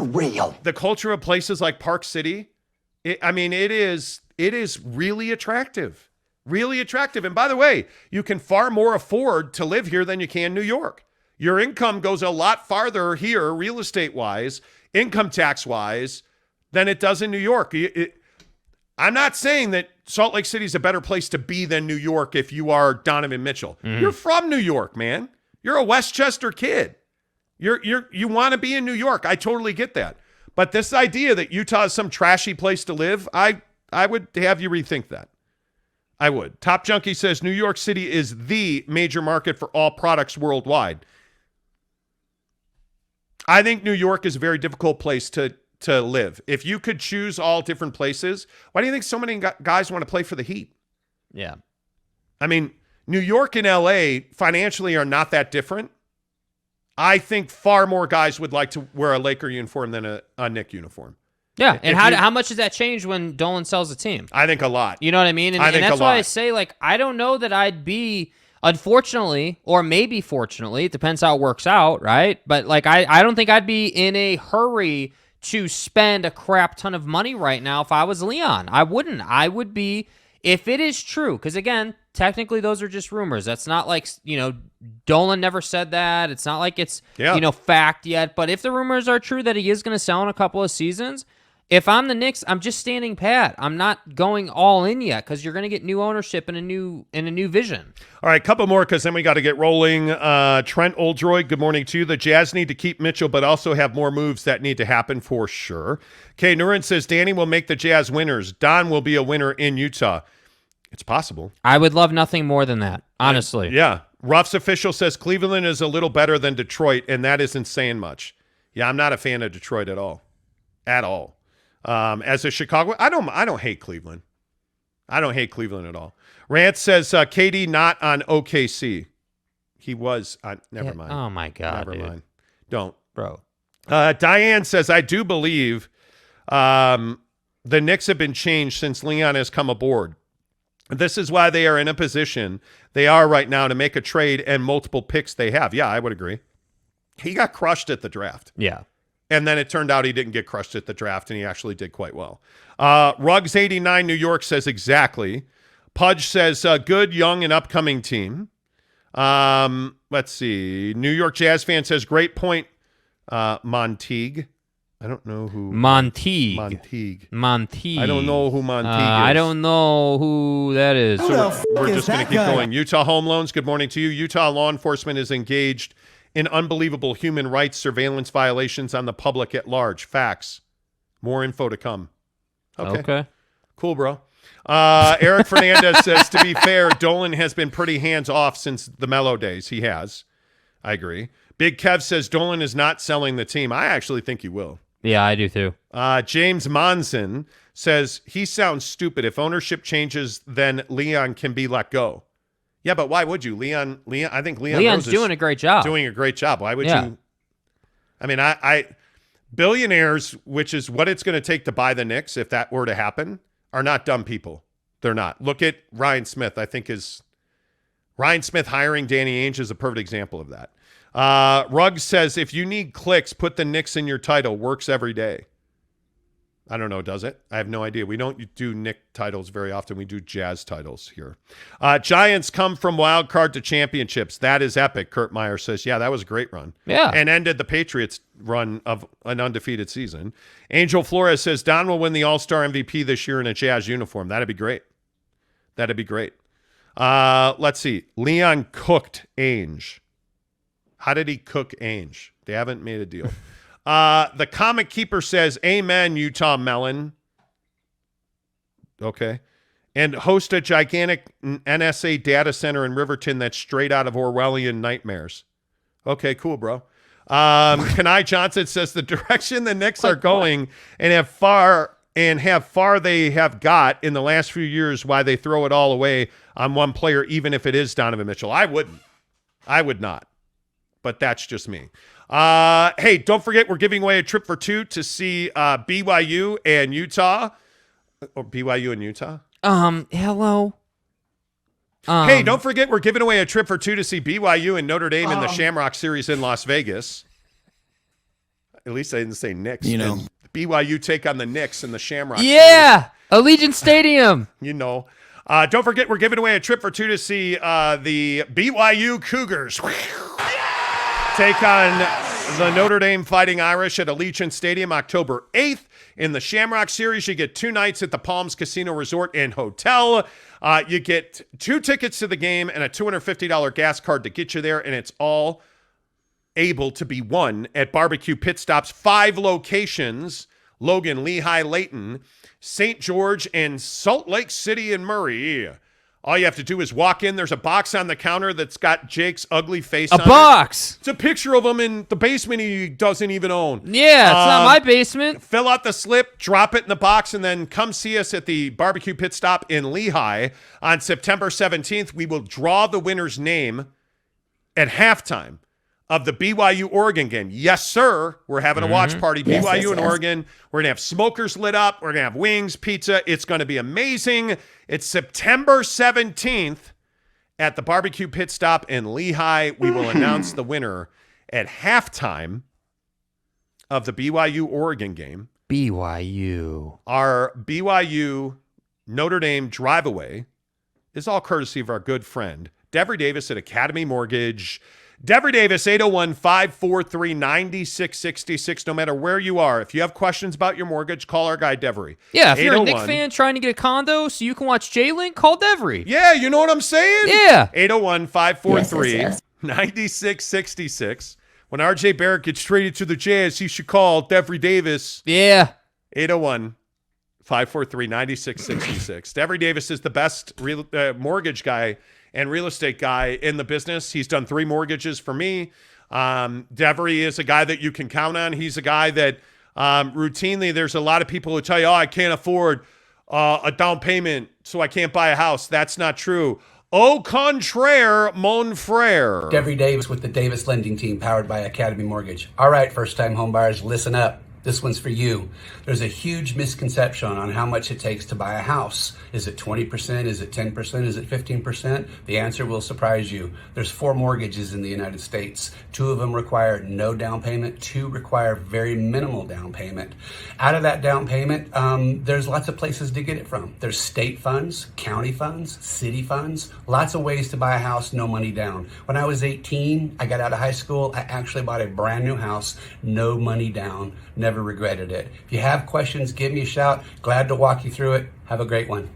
of places like Park City, it is really attractive. Really attractive. And by the way, you can far more afford to live here than you can New York. Your income goes a lot farther here, real estate-wise, income tax-wise, than it does in New York. I'm not saying that Salt Lake City is a better place to be than New York if you are Donovan Mitchell. You're from New York, man. You're a Westchester kid. You want to be in New York. I totally get that. But this idea that Utah is some trashy place to live, I would have you rethink that. I would. Top Junkie says New York City is the major market for all products worldwide. I think New York is a very difficult place to live. If you could choose all different places, why do you think so many guys want to play for the Heat? Yeah. I mean, New York and LA financially are not that different. I think far more guys would like to wear a Laker uniform than a Knick uniform. Yeah, and how much does that change when Dolan sells the team? I think a lot. You know what I mean? And that's why I say, like, I don't know that I'd be, unfortunately, or maybe fortunately, it depends how it works out, right? But, like, I don't think I'd be in a hurry to spend a crap ton of money right now if I was Leon. I wouldn't. I would be, if it is true, because, again, technically those are just rumors. That's not like, Dolan never said that. It's not like it's, fact yet. But if the rumors are true that he is going to sell in a couple of seasons, if I'm the Knicks, I'm just standing pat. I'm not going all in yet because you're going to get new ownership and a new vision. All right, couple more because then we got to get rolling. Trent Oldroyd, good morning to you. The Jazz need to keep Mitchell, but also have more moves that need to happen for sure. Kay Nurin says Danny will make the Jazz winners. Don will be a winner in Utah. It's possible. I would love nothing more than that, honestly. Yeah. Ruff's official says Cleveland is a little better than Detroit, and that isn't saying much. Yeah, I'm not a fan of Detroit at all. At all. As a Chicago, I don't hate Cleveland. I don't hate Cleveland at all. Rant says KD not on OKC. He was. Never mind. Oh my God. Never mind. Don't, bro. Diane says I do believe the Knicks have been changed since Leon has come aboard. This is why they are in a position they are right now to make a trade and multiple picks they have. Yeah, I would agree. He got crushed at the draft. Yeah. And then it turned out he didn't get crushed at the draft, and he actually did quite well. Ruggs89 New York says exactly. Pudge says good, young, and upcoming team. Let's see. New York Jazz fan says great point, Montague. I don't know who. Montague. I Montague. don't know who Montague is. I don't know who that is. So we're just going to keep going. Utah Home Loans, good morning to you. Utah law enforcement is engaged in unbelievable human rights surveillance violations on the public at large. Facts. More info to come. Okay. Cool, bro. Eric Fernandez says, to be fair, Dolan has been pretty hands-off since the Melo days. He has. I agree. Big Kev says Dolan is not selling the team. I actually think he will. Yeah, I do too. James Monson says, he sounds stupid. If ownership changes, then Leon can be let go. Yeah, but why would you? Leon, I think Leon's doing a great job. Doing a great job. Why would you? I mean, I billionaires, which is what it's going to take to buy the Knicks, if that were to happen, are not dumb people. They're not. Look at Ryan Smith. I think Ryan Smith hiring Danny Ainge is a perfect example of that. Ruggs says, if you need clicks, put the Knicks in your title. Works every day. I don't know, does it? I have no idea. We don't do Knick titles very often. We do Jazz titles here. Giants come from wild card to championships. That is epic, Kurt Meyer says. Yeah, that was a great run. Yeah. And ended the Patriots' run of an undefeated season. Angel Flores says, Don will win the All-Star MVP this year in a Jazz uniform. That'd be great. That'd be great. Let's see. Leon cooked Ainge. How did he cook Ainge? They haven't made a deal. The Comic Keeper says, amen, Utah Melon. Okay. And host a gigantic NSA data center in Riverton that's straight out of Orwellian nightmares. Okay, cool, bro. Kenai Johnson says the direction the Knicks are going and have far they have got in the last few years, why they throw it all away on one player, even if it is Donovan Mitchell. I wouldn't. I would not. But that's just me. Hey, don't forget we're giving away a trip for two to see BYU and Utah. Or BYU and Utah? Hello. Hey, don't forget we're giving away a trip for two to see BYU and Notre Dame in the Shamrock Series in Las Vegas. At least I didn't say Knicks. You know. And BYU take on the Knicks in the Shamrock Series. Allegiant Stadium. You know. Don't forget we're giving away a trip for two to see the BYU Cougars. Take on the Notre Dame Fighting Irish at Allegiant Stadium October 8th. In the Shamrock Series, you get 2 nights at the Palms Casino Resort and Hotel. You get 2 tickets to the game and a $250 gas card to get you there, and it's all able to be won at Barbecue Pit Stops, 5 locations Logan, Lehigh, Layton, St. George, and Salt Lake City and Murray. All you have to do is walk in. There's a box on the counter that's got Jake's ugly face on it. A box! It's a picture of him in the basement he doesn't even own. Yeah, it's not my basement. Fill out the slip, drop it in the box, and then come see us at the barbecue pit stop in Lehigh on September 17th. We will draw the winner's name at halftime of the BYU-Oregon game. Yes, sir. We're having a watch party. Yes, BYU and yes. Oregon. We're going to have smokers lit up. We're going to have wings, pizza. It's going to be amazing. It's September 17th at the barbecue pit stop in Lehigh. We will announce the winner at halftime of the BYU-Oregon game. BYU. Our BYU Notre Dame drive-away is all courtesy of our good friend, Devery Davis at Academy Mortgage. Devery Davis, 801-543-9666. No matter where you are, if you have questions about your mortgage, call our guy Devery. Yeah, if you're a Knicks fan trying to get a condo so you can watch J-Link, call Devery. Yeah, you know what I'm saying? Yeah. 801-543-9666. When RJ Barrett gets traded to the Jazz, he should call Devery Davis. Yeah. 801-543-9666. Devery Davis is the best mortgage guy and real estate guy in the business. He's done 3 mortgages for me. Devery is a guy that you can count on. He's a guy that routinely, there's a lot of people who tell you, I can't afford a down payment, so I can't buy a house. That's not true. Au contraire, mon frère. Devery Davis with the Davis Lending Team, powered by Academy Mortgage. All right, first-time home buyers, listen up. This one's for you. There's a huge misconception on how much it takes to buy a house. Is it 20%? Is it 10%? Is it 15%? The answer will surprise you. There's 4 mortgages in the United States. 2 of them require no down payment. 2 require very minimal down payment. Out of that down payment, there's lots of places to get it from. There's state funds, county funds, city funds, lots of ways to buy a house, no money down. When I was 18, I got out of high school. I actually bought a brand new house, no money down. Never regretted it. If you have questions, give me a shout. Glad to walk you through it. Have a great one.